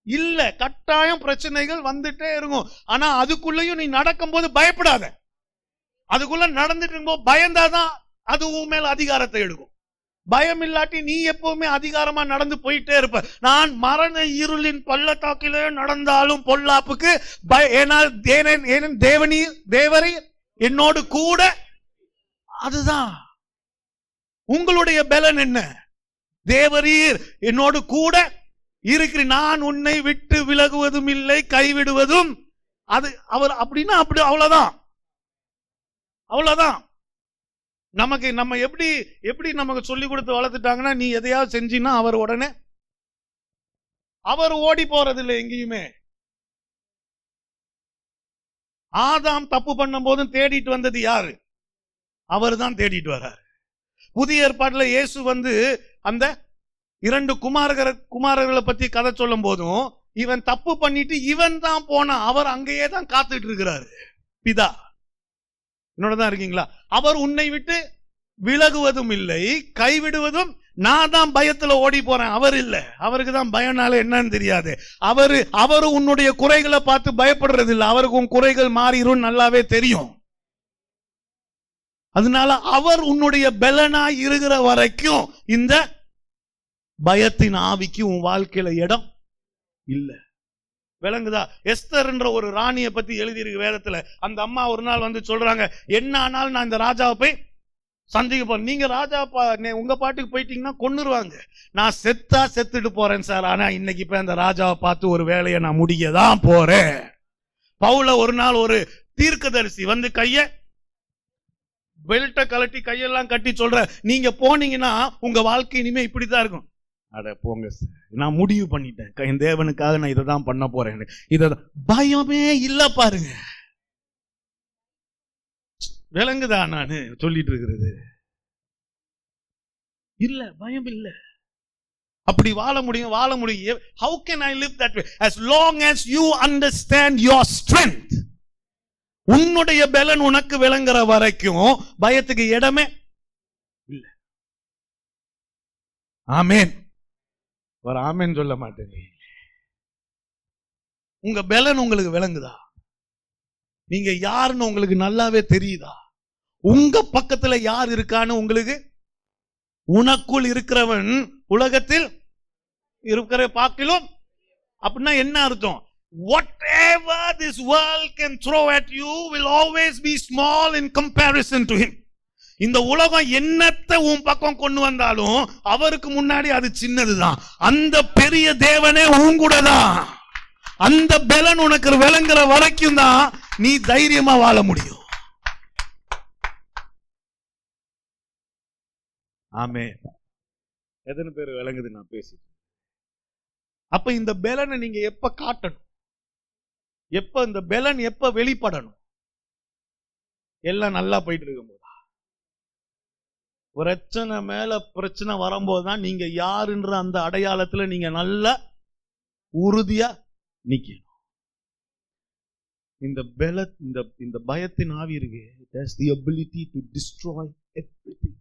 இல்ல. கட்டாயம் பிரச்சனைகள் வந்துட்டே இருக்கும். ஆனா அதுக்குள்ளயும் நீ நடக்கும் போது பயப்படாத. அதுக்குள்ள நடந்துட்டு இருக்கும்போது பயந்தாதான் அது உன் மேல அதிகாரத்தை எடுக்கும். பயம் இல்லாட்டி நீ எப்பவுமே அதிகாரமா நடந்து போயிட்டே இருப்ப. நான் மரண இருளின் பள்ளத்தாக்கிலே நடந்தாலும் பொல்லாப்புக்கு ஏனால் தேவரை என்னோடு கூட. அதுதான் உங்களுடைய பலன். என்ன? தேவரீர் என்னோடு கூட இருக்கிற, நான் உன்னை விட்டு விலகுவதும் இல்லை கைவிடுவதும். அது அவர் அப்படின்னா அப்படி, அவ்வளவுதான் அவ்வளவுதான். நமக்கு நம்ம எப்படி நமக்கு சொல்லி கொடுத்து வளர்த்துட்டாங்கன்னா, நீ எதையாவது செஞ்சினா அவர் உடனே, அவர் ஓடி போறது இல்லை எங்கேயுமே. ஆதாம் தப்பு பண்ணும் போதும் தேடிட்டு வந்தது யாரு? அவர் தான் தேடிட்டு வர்றாரு. புதிய ஏற்பாட்டுல இயேசு வந்து அந்த 2 குமாரர்களை பத்தி கதை சொல்லும் போதும், இவன் தப்பு பண்ணிட்டு இவன் தான் போனா, அவர் அங்கேயே தான் காத்துட்டு இருக்கிறாரு. பிதா என்னோடதான் இருக்கீங்களா? அவர் உன்னை விட்டு விலகுவதும் இல்லை கைவிடுவதும். நான் தான் பயத்துல ஓடி போறேன், அவர் இல்ல. அவருக்கு தான் பயனால என்னன்னு தெரியாது. அவரு உன்னுடைய குறைகளை பார்த்து பயப்படுறது இல்லை. அவருக்கு உன் குறைகள் மாறிடும் நல்லாவே தெரியும். அதனால அவர் உன்னுடைய பலனாய் இருக்கிற வரைக்கும் இந்த பயத்தின் ஆவிக்கு உன் வாழ்க்கையில இடம் இல்ல. விளங்குதா? எஸ்தர் என்ற ஒரு ராணியை பத்தி எழுதியிருக்கு வேதத்துல. அந்த அம்மா ஒரு நாள் வந்து சொல்றாங்க, என்ன ஆனாலும் நான் இந்த ராஜாவை போய் சந்திக்க போறேன். நீங்க ராஜா உங்க பாட்டுக்கு போயிட்டீங்கன்னா கொன்னுருவாங்க. நான் செத்தா செத்துட்டு போறேன் சார், ஆனா இன்னைக்கு இப்ப அந்த ராஜாவை பார்த்து ஒரு வேலையை நான் முடியதான் போறேன். பவுல ஒரு நாள் ஒரு தீர்க்கதரிசி வந்து பெல்ட்டை கலட்டி கையெல்லாம் கட்டி சொல்ற, நீங்க போனீங்கன்னா உங்க வாழ்க்கை இனிமே இப்படித்தான் இருக்கும். அட போங்க சார், நான் முடிவு பண்ணிட்டேன், என் தேவனுக்காக நான் இதை தான் பண்ண போறேன். இதான் பயமே இல்ல பாருங்க. விளங்குதா நான் சொல்லிட்டு இருக்கிறது? இல்ல, பயம் இல்ல. அப்படி வாழ முடியும். How can I live that way? As long as you understand your strength. உன்னுடைய பலன் உனக்கு விளங்குற வரைக்கும் பயத்துக்கு இடமே இல்ல. ஆமென். ஒரு ஆமென் சொல்ல மாட்டேங்க. உங்க பலன் உங்களுக்கு விளங்குதா? நீங்க யாருன்னு உங்களுக்கு நல்லாவே தெரியுதா? உங்க பக்கத்துல யார் இருக்கான்னு உங்களுக்கு? உனக்குள் இருக்கிறவன் உலகத்தில் இருக்கிற பார்க்கிலும். அப்படின்னா என்ன அர்த்தம்? Whatever this world can throw at you will always be small in comparison to him. இந்த உலகம் என்னத்தை உன் பக்கம் கொண்டு வந்தாலும் அவருக்கு முன்னாடி அது சின்னதுதான். அந்த பெரிய தேவனே உன் கூட தான். அந்த பலன் உனக்கு விளங்குற வரைக்கும் தான் நீ தைரியமா வாழ முடியும். ஆமென். எத்தனை பேர் விளங்குது நான் பேசி? அப்ப இந்த பலனை நீங்க எப்ப காட்டணும்? எப்ப இந்த பலன் எப்ப வெளிப்படணும்? எல்லாம் நல்லா போயிட்டு இருக்கும் போதா? பிரச்சனை மேல பிரச்சனை வரும்போதுதான் நீங்க யாருன்ற அந்த அடையாளத்துல நீங்க நல்ல உறுதியா நிக்கணும். இந்த பயத்தின் ஆவி இருக்கு. It has the ability to destroy everything.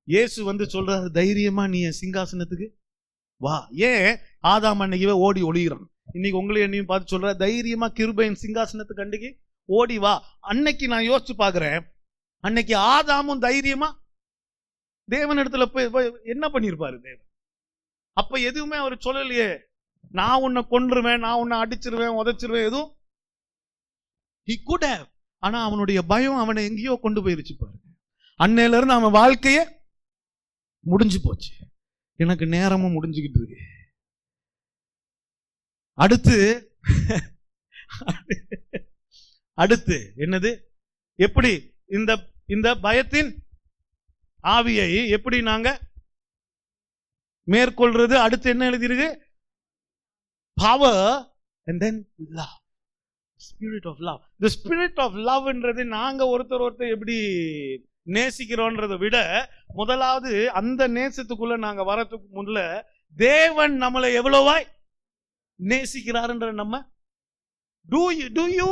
இயேசு வந்து சொல்றாரு, தைரியமா நீ சிங்காசனத்துக்கு வா. ஏன் ஆதாம் அன்னைக்கு ஓடி ஒளிகிறான்? இன்னைக்கு உங்களையும் என்னையும் பார்த்து சொல்ற, தைரியமா கிருபையின் சிங்காசனத்துக்கு அன்னைக்கு ஓடி வா. அன்னைக்கு நான் யோசிச்சு பாக்குறேன், அன்னைக்கு ஆதாமும் தைரியமா தேவன் இடத்துல போய் என்ன பண்ணிருப்பாரு தேவன்? அப்ப எதுவுமே அவர் சொல்லலையே, நான் உன்னை கொன்றுவேன், நான் உன்னை அடிச்சிருவேன், உதைச்சிருவேன், எதுவும். he could have. ஆனா அவனுடைய பயம் அவனை எங்கேயோ கொண்டு போயிருச்சு பாருங்க. அன்னையில இருந்து அவன் வாழ்க்கைய முடிஞ்சு போச்சு. எனக்கு நேரமும் முடிஞ்சுக்கிட்டு இருக்கு. அடுத்து என்னது? எப்படி இந்த பயத்தின் ஆவியை எப்படி நாங்க மேற்கொள்றது? அடுத்து என்ன எழுதிருக்கு? power and then love. Spirit of love. The spirit of love என்றது நாங்க ஒருத்தர் எப்படி நேசிக்கிறோன்றதை விட, முதலாவது அந்த நேசத்துக்குள்ள நாங்க வரதுக்கு முதல்ல தேவன் நம்மளை எவ்வளவாய் நேசிக்கிறாருன்ற நம்ம do you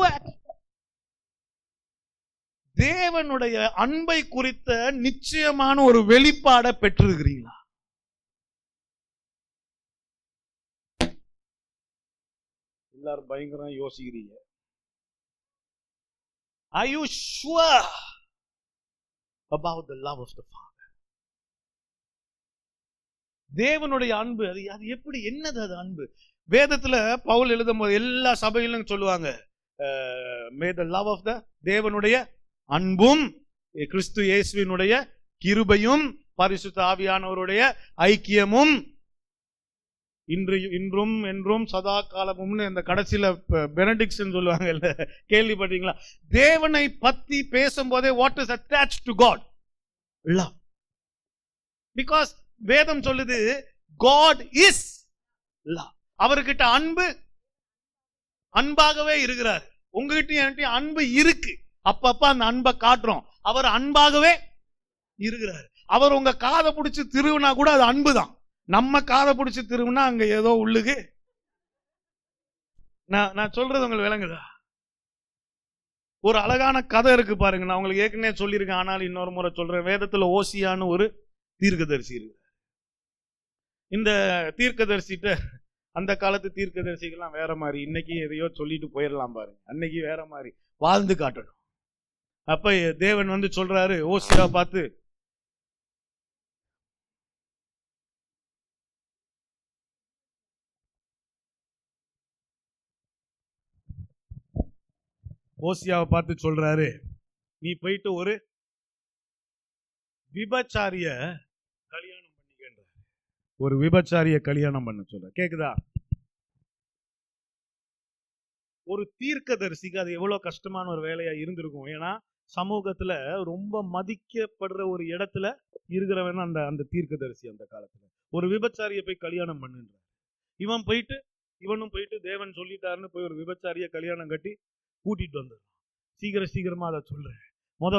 தேவனுடைய அன்பை குறித்த நிச்சயமான ஒரு வெளிப்பாடை பெற்றிருக்கிறீங்களா? எல்லாரும் பயங்கரம் யோசிக்கிறீங்க. Are you sure about the love of the Father? தேவனுடைய அன்பு அது எப்படி, என்னது அது அன்பு? வேதத்துல பவுல் எழுதும் போது எல்லா சபையிலும் சொல்லுவாங்க, மே த லவ் ஆஃப் த, தேவனுடைய அன்பும் கிறிஸ்து இயேசுவினுடைய கிருபையும் பரிசுத்த ஆவியானவருடைய ஐக்கியமும் இன்றும் என்றும் சதா காலமும் அந்த கடைசியில பெனடிக்ஷன் சொல்லுவாங்க, கேள்விப்பட்டீங்களா? தேவனை பத்தி பேசும்போதே what is attached to God? Love. Because வேதம் சொல்லுது God is love. அவர்கிட்ட அன்பு அன்பாகவே இருக்கிறார். உங்ககிட்ட அன்பு இருக்கு, அப்பப்ப அந்த அன்பை காட்டுறோம். அவர் அன்பாகவே இருக்கிறார். அவர் உங்க காதை பிடிச்சி திருவினா கூட அது அன்புதான். நம்ம காதை பிடிச்சி திருவினா அங்க ஏதோ உள்ளுக்கு. நான் சொல்றது உங்களுக்கு விளங்குதா? ஒரு அழகான கதை இருக்கு பாருங்க. நான் உங்களுக்கு ஏற்கனவே சொல்லியிருக்கேன், ஆனால் இன்னொரு முறை சொல்றேன். வேதத்துல ஓசியான்னு ஒரு தீர்க்கதரிசி இருக்கு. இந்த தீர்க்கதரிசிட்ட, அந்த காலத்து தீர்க்கதரிசிகள்லாம் வேற மாதிரி, இன்னைக்கு எதையோ சொல்லிட்டு போயிடலாம் பாருங்க, அன்னைக்கு வேற மாதிரி வாழ்ந்து காட்டணும். அப்ப தேவன் வந்து சொல்றாரு ஓசியா பார்த்து, ஓசியாவை பார்த்து சொல்றாரு, நீ போயிட்டு ஒரு விபச்சாரிய கல்யாணம் பண்ணிக்கின்ற, ஒரு விபச்சாரிய கல்யாணம் பண்ண சொல்ற. கேக்குதா? ஒரு தீர்க்கதரிசிக்கு அது எவ்வளவு கஷ்டமான ஒரு வேலையா இருந்திருக்கும். ஏன்னா சமூகத்துல ரொம்ப மதிக்கப்படுற ஒரு இடத்துல இருக்கிறவன் அந்த அந்த தீர்க்கதரிசி. அந்த காலத்துல ஒரு விபச்சாரிய போய் கல்யாணம் பண்ணுன்ற, இவனும் போயிட்டு தேவன் சொல்லிட்டாருன்னு போய் ஒரு விபச்சாரிய கல்யாணம் கட்டி கூட்டிட்டு வந்துடும். சீக்கிரமா அதை சொல்றேன்.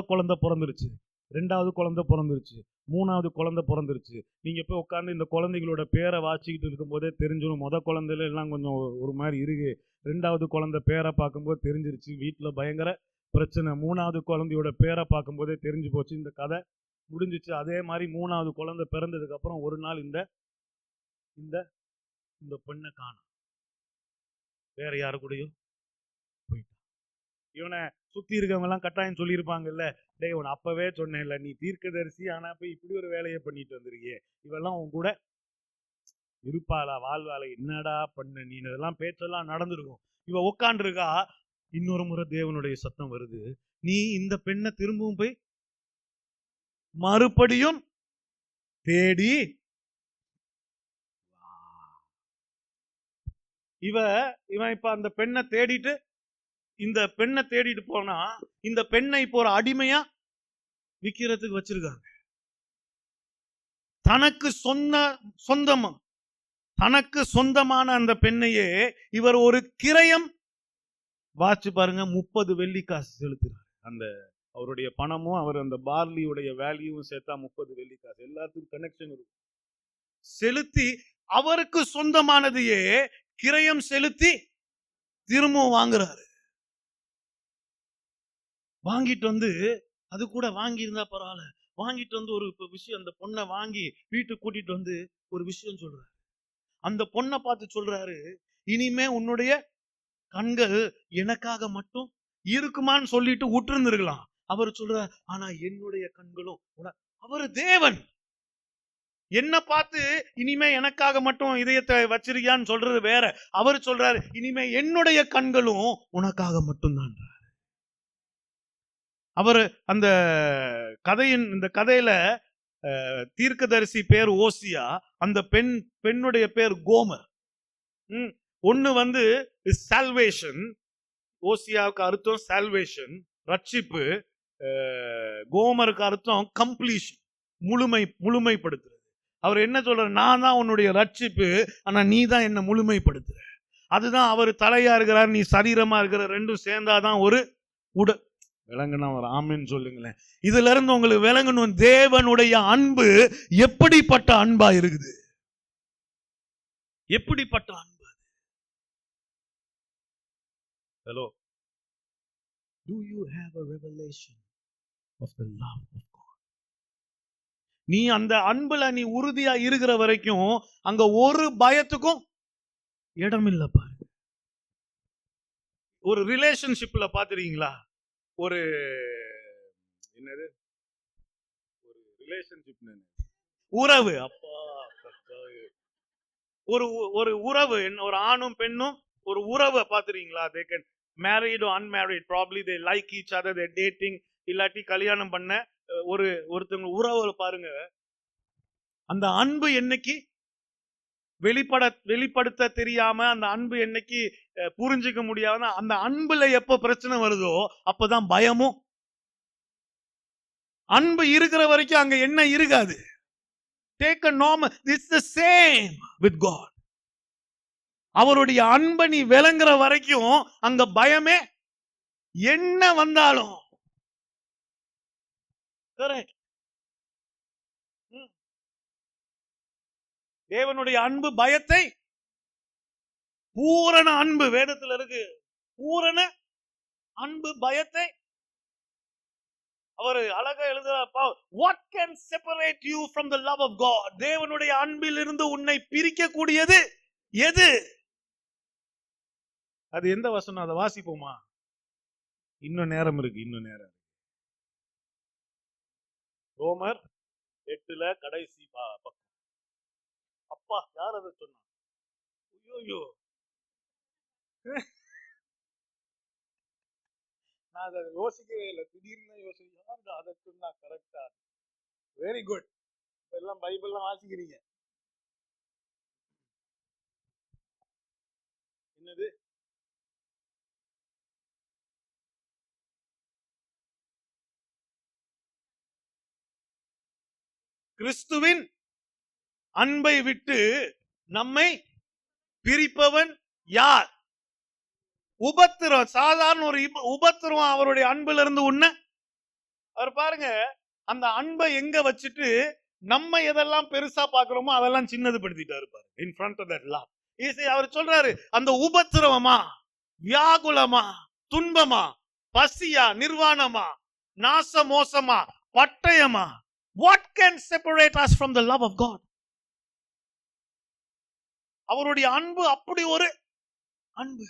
குழந்தை பிறந்துருச்சு, 2வது குழந்தை பிறந்துருச்சு, 3வது குழந்தை பிறந்துருச்சு. நீங்க போய் உட்காந்து இந்த குழந்தைகளோட பேரை வாசிக்கிட்டு இருக்கும் போதே தெரிஞ்சிடும். குழந்தையில எல்லாம் கொஞ்சம் ஒரு மாதிரி இருக்கு. 2வது குழந்தை பேரை பார்க்கும்போது தெரிஞ்சிருச்சு, வீட்டுல பயங்கர பிரச்சனை. 3வது குழந்தையோட பேரை பார்க்கும் போதே தெரிஞ்சு போச்சு, இந்த கதை முடிஞ்சிச்சு. அதே மாதிரி 3வது குழந்தை பிறந்ததுக்கு அப்புறம் ஒரு நாள் இந்த இந்த இந்த பெண்ணை காணும், வேற யாரு கூடயும் போயிட்டான். இவனை சுத்தி இருக்கவங்க எல்லாம் கட்டாயம் சொல்லியிருப்பாங்கல்ல, டேய் உன அப்பவே சொன்னேன்ல, நீ தீர்க்கதரிசி ஆனா போய் இப்படி ஒரு வேலையை பண்ணிட்டு வந்திருக்கியே, இவெல்லாம் உன் கூட இருப்பாளா, வாழ்வாளா, என்னடா பண்ண நீ? இதெல்லாம் பேச்செல்லாம் நடந்திருக்கும். இவ உட்காண்டு இருக்கா. இன்னொரு முறை தேவனுடைய சத்தம் வருது, நீ இந்த பெண்ணை திரும்பவும் போய் மறுபடியும் தேடி. இவன் இப்ப அந்த பெண்ணை தேடிட்டு, இந்த பெண்ணை தேடிட்டு போனா இந்த பெண்ணை இப்போ ஒரு அடிமையா விக்கிறதுக்கு வச்சிருக்காங்க. தனக்கு சொந்தமான அந்த பெண்ணையே இவர் ஒரு கிரயம் வாச்சு பாருங்க, 30 வெள்ளிக்காசு செலுத்துறாரு. அந்த அவருடைய பணமும் அவர் அந்த பார்லியுடைய வேல்யூவும் சேர்த்தா 30 வெள்ளிக்காசு. எல்லாத்துக்கும் கனெக்ஷன் இருக்கும். செலுத்தி அவருக்கு சொந்தமானதையே கிரயம் செலுத்தி திரும்பவும் வாங்குறாரு. வாங்கிட்டு வந்து, அது கூட வாங்கி இருந்தா பரவாயில்ல, வாங்கிட்டு வந்து ஒரு விஷயம், அந்த பொண்ணை வாங்கி வீட்டுக்கு கூட்டிட்டு வந்து ஒரு விஷயம் சொல்றாரு. அந்த பொண்ணை பார்த்து சொல்றாரு, இனிமே உன்னுடைய கண்கள் எனக்காக மட்டும் இருக்குமான்னு சொல்லிட்டு விட்டுருந்துருக்கலாம். அவர் சொல்றார், ஆனா என்னுடைய கண்களும், அவரு தேவன் என்ன பார்த்து இனிமே எனக்காக மட்டும் இதயத்தை வச்சிருக்கியான்னு சொல்றது வேற. அவர் சொல்றாரு, இனிமே என்னுடைய கண்களும் உனக்காக மட்டும்தான். அவர் அந்த இந்த கதையில தீர்க்கதரிசி பேர் ஓசியா, அந்த பெண்ணுடைய பேர் கோமர். ஒண்ணு வந்து சால்வேஷன், ஓசியாவுக்கு அர்த்தம் சால்வேஷன், ரட்சிப்பு. கோமருக்கு அர்த்தம் கம்ப்ளீஷன், முழுமைப்படுத்துறது. அவர் என்ன சொல்றாரு, நான் தான் உன்னுடைய ரட்சிப்பு, ஆனா நீ தான் என்ன முழுமைப்படுத்துற. அதுதான் அவர் தலையா இருக்கிறார், நீ சரீரமா இருக்கிற, ரெண்டும் சேர்ந்தாதான் ஒரு உடல். விளங்குனா ஒரு ஆமென் சொல்லுங்களேன். இதுல இருந்து உங்களுக்கு விளங்கணும், தேவனுடைய அன்பு எப்படிப்பட்ட அன்பா இருக்குது, எப்படிப்பட்ட அன்பு. Hello, do you have a revelation of the love of God? நீ அந்த அன்புல நீ உறுதியா இருக்கிற வரைக்கும் அங்க ஒரு பயத்துக்கும் இடம் இல்ல. பாருங்க, ஒரு ரிலேஷன்ஷிப்ல பாத்துறீங்களா, ஒரு என்னது ஒரு ரிலேஷன்ஷிப் உறவு, அப்பா ஒரு ஒரு உறவு, ஒரு ஆணும் பெண்ணும் ஒரு உறவை பாத்துறீங்களா? they can married or unmarried, probably they like each other, they dating, இல்லாட்டி கல்யாணம் பண்ண ஒருத்தவங்க உறவை பாருங்க. அந்த அன்பு என்னைக்கு வெளிப்படுத்த தெரியாம, அந்த அன்பு என்னைக்கு புரிஞ்சுக்க முடியாம, அந்த அன்புல எப்ப பிரச்சனை வருதோ அப்பதான் பயமும். அன்பு இருக்கிற வரைக்கும் அங்க என்ன இருக்காது. Take a normal, this is the same with God. அவருடைய அன்பை நீ விளங்குற வரைக்கும் அங்க பயமே என்ன வந்தாலும். கரெக்ட். தேவனுடைய அன்பு பயத்தை, பூரண அன்பு வேதத்துல இருக்கு. பூரண அன்பு பயத்தை அவர் அழகா எழுதுறார். What can separate you from the love of God? தேவனுடைய அன்பில் இருந்து உன்னை பிரிக்க கூடியது எது? அது எந்த வசனம்? அதை வாசிப்போமா? இன்னும் நேரம் இருக்கு, இன்னும் நேரம். ரோமர் 8 கடைசி பக்கம். அப்பா, யார் அதை சொன்னா? ஐயோ, நான் அதை யோசிக்கவே இல்லை. திடீர்னு யோசிக்க அதை சொன்னா கரெக்டா. Very good. எல்லாம் பைபிள்லாம் வாசிக்கிறீங்க. என்னது? கிறிஸ்துவின் அன்பை விட்டு நம்மை பிரிப்பவன் யார்? உபத்திரம். சாதாரண ஒரு உபத்திரம் அவருடைய அன்புல இருந்து உன்ன. அவர் பாருங்க, அந்த அன்பை எங்க வச்சுட்டு நம்ம எதெல்லாம் பெருசா பாக்குறோமோ அதெல்லாம் சின்னது படுத்திட்டாரு பாரு. in front of that love. அவர் சொல்றாரு, அந்த உபத்திரவமா, வியாகுலமா, துன்பமா, பசியா, நிர்வாணமா, நாச மோசமா, பட்டயமா, what can separate us from the love of God? அவருடைய அன்பு அப்படி ஒரு அன்பு.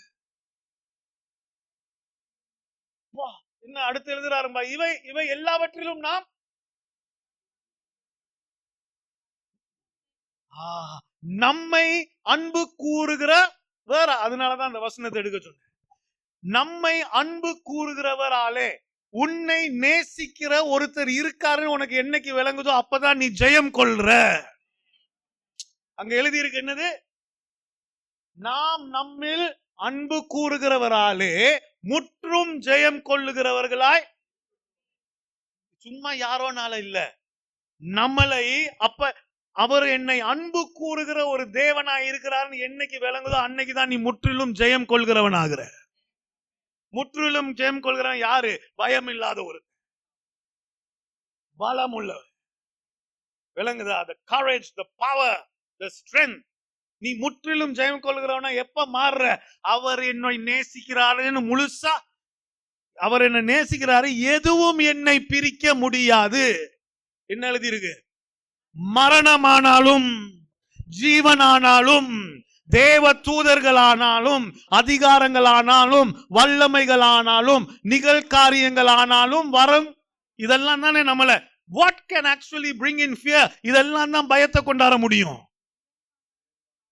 என்ன அடுத்து எழுதுறாரும்பா, இவை எல்லாவற்றிலும் நாம் நம்மை அன்பு கூறுகிற வேற. அதனாலதான் அந்த வசனத்தை எடுக்க சொன்னேன். நம்மை அன்பு கூறுகிறவராலே உன்னை நேசிக்கிற ஒருத்தர் இருக்காருன்னு உனக்கு என்னைக்கு விளங்குதோ அப்பதான் நீ ஜெயம் கொள்ற. அங்க எழுதி இருக்கு என்னது? நாம் நம்மில் அன்பு கூறுகிறவராலே முற்றும் ஜெயம் கொள்ளுகிறவர்களாய். சும்மா யாரோனால இல்ல, நம்மளை. அப்ப அவர் என்னை அன்பு கூறுகிற ஒரு தேவனாய் இருக்கிறார் என்னைக்கு விளங்குதோ அன்னைக்குதான் நீ முற்றிலும் ஜெயம் கொள்கிறவன் ஆகிற. முற்றிலும் ஜெயம் கொள்கிறவன் யாரு? பயம் இல்லாத ஒரு பலம் உள்ளவன். விளங்குதா? the courage, the power, the strength. நீ முற்றிலும் ஜெயம் கொள்கிறவனா எப்ப மாறுற? அவர் என்னை நேசிக்கிறாருன்னு முழுசா, அவர் என்ன நேசிக்கிறாரு, எதுவும் என்னை பிரிக்க முடியாது. என்ன எழுதி இருக்கு? மரணமானாலும், ஜீவனானாலும், தேவ தூதர்களானாலும், அதிகாரங்களானாலும், வல்லமைகளானாலும், நிகழ்காரியங்களானாலும், வரம், இதெல்லாம் தானே நம்மள what can actually bring in fear? இதெல்லாம் தான் பயத்தை கொண்டாட முடியும்.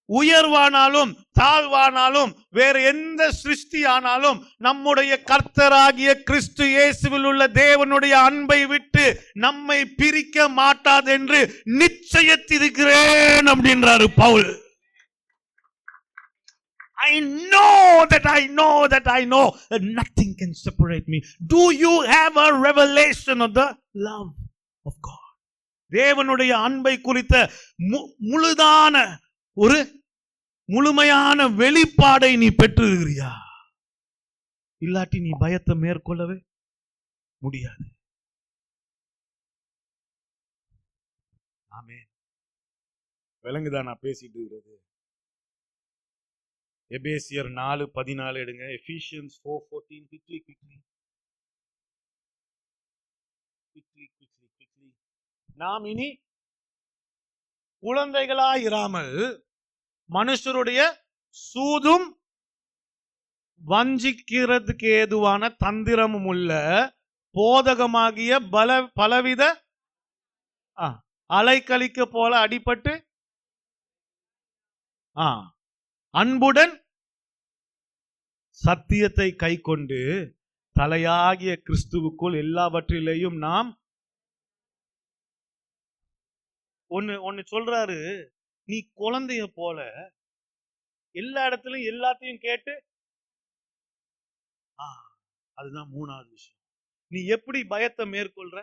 உயர்வானாலும் தாழ்வானாலும் வேற எந்த சிருஷ்டி ஆனாலும் நம்முடைய கர்த்தராகிய கிறிஸ்து இயேசுவில் உள்ள தேவனுடைய அன்பை விட்டு நம்மை பிரிக்க மாட்டாது என்று நிச்சயித்திருக்கிறேன் அப்படின்றாரு Pavul. I know that nothing can separate me. Do you have a revelation of the love of God? தேவனுடைய அன்பை குறித்த முழுதான ஒரு முழுமையான வெளிப்பாடை நீ பெற்றிருக்கிறியா? இல்லாட்டி நீ பயத்தை மேற்கொள்ளவே முடியாது. ஆமென். விளங்குதா நான் பேசிட்டு இருக்கிறது? எபேசியர் 4:14 எடுங்க. Ephesians 4:14. quickly. நாம் இனி குழந்தைகளாயிராமல் மனுஷருடைய சூதும் வஞ்சிக்கிறதுக்கு ஏதுவான தந்திரமும் உள்ள போதகமாகிய பலவித அலைக்கழிக்க போல அடிபட்டு அன்புடன் சத்தியத்தை கை கொண்டு தலையாகிய கிறிஸ்துவுக்குள் எல்லாவற்றிலேயும் நாம் ஒன்னு சொல்றாரு, நீ குழந்தைய போல எல்லா இடத்துலயும் எல்லாத்தையும் கேட்டு, அதுதான் மூணாவது விஷயம். நீ எப்படி பயத்தை மேற்கொள்ற?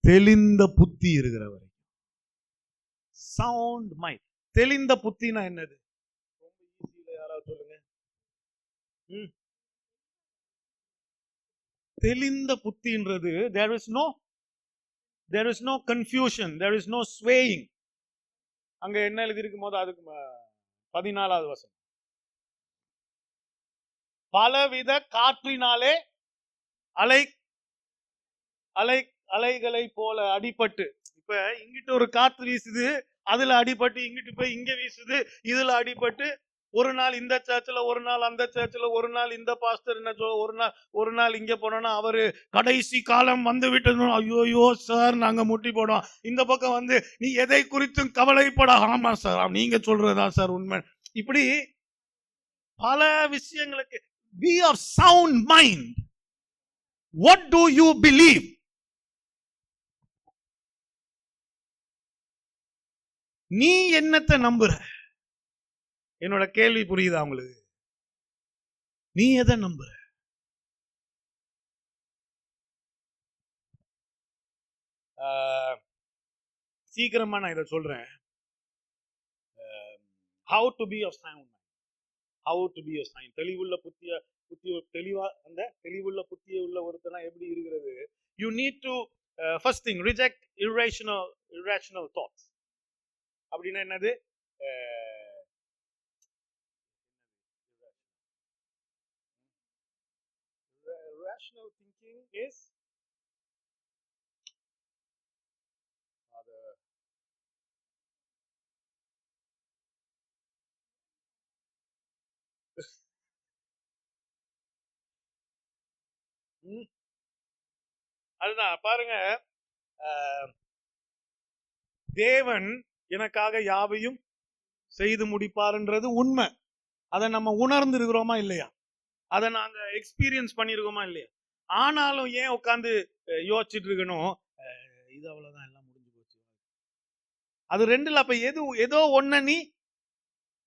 தெளிந்த புத்தி இருக்கிற வரைக்கும். Sound mind. தெளிந்த புத்தினா என்னது? ரொம்ப ஈஸியில யாராவது சொல்லுங்க. தெளிந்த புத்தின்றது there is no confusion, there is no swaying. அங்க என்ன எழுதி இருக்கும் போது அதுக்கு 14வது வசனம், பலவித காற்றினாலே அலைகளை போல அடிபட்டு. இப்ப இங்கிட்ட ஒரு காற்று வீசுது, அதுல அடிபட்டு இங்கிட்டு போய் இங்க வீசுது, இதுல அடிபட்டு ஒரு நாள் இந்த சர்ச்சில், ஒரு நாள் அந்த சர்ச்சில், ஒரு நாள் இந்த பாஸ்டர் என்ன ஒரு நாள் இங்க போனோம்னா அவரு கடைசி காலம் வந்து விட்டது, ஐயோயோ சார் நாங்க முட்டி போனோம். இந்த பக்கம் வந்து நீ எதை குறித்தும் கவலைப்பட, ஆமா சார் நீங்க சொல்றதா சார் உண்மை. இப்படி பல விஷயங்களுக்கு be of sound mind. What do you believe? நீ என்னத்தை நம்புற? என்னோட கேள்வி புரியுதா உங்களுக்கு? நீ எதை நம்புற? சீக்கிரமா நான் இதை சொல்றேன். how to be of sound mind. how to be of sound. தெளிவுள்ள புத்திய தெளிவா அந்த தெளிவுள்ள புத்திய உள்ள ஒருத்தனா எப்படி இருக்கிறது? you need to first thing reject irrational thoughts. அப்படின்னா என்னது? Rational thinking is அதுதான் பாருங்க, தேவன் எனக்காக யாவையும் செய்து முடிப்பார்ன்றது உண்மை. அதை நம்ம உணர்ந்து இருக்கிறோமா இல்லையா? அதை நாங்க எக்ஸ்பீரியன்ஸ் பண்ணிருக்கோமா இல்லையா? ஆனாலும் ஏன் உட்காந்து யோசிச்சுட்டு இருக்கணும், இது அவ்வளவுதான் எல்லாம் முடிஞ்சு போச்சு. அது ரெண்டுல அப்ப ஏதோ ஒன்ன நீ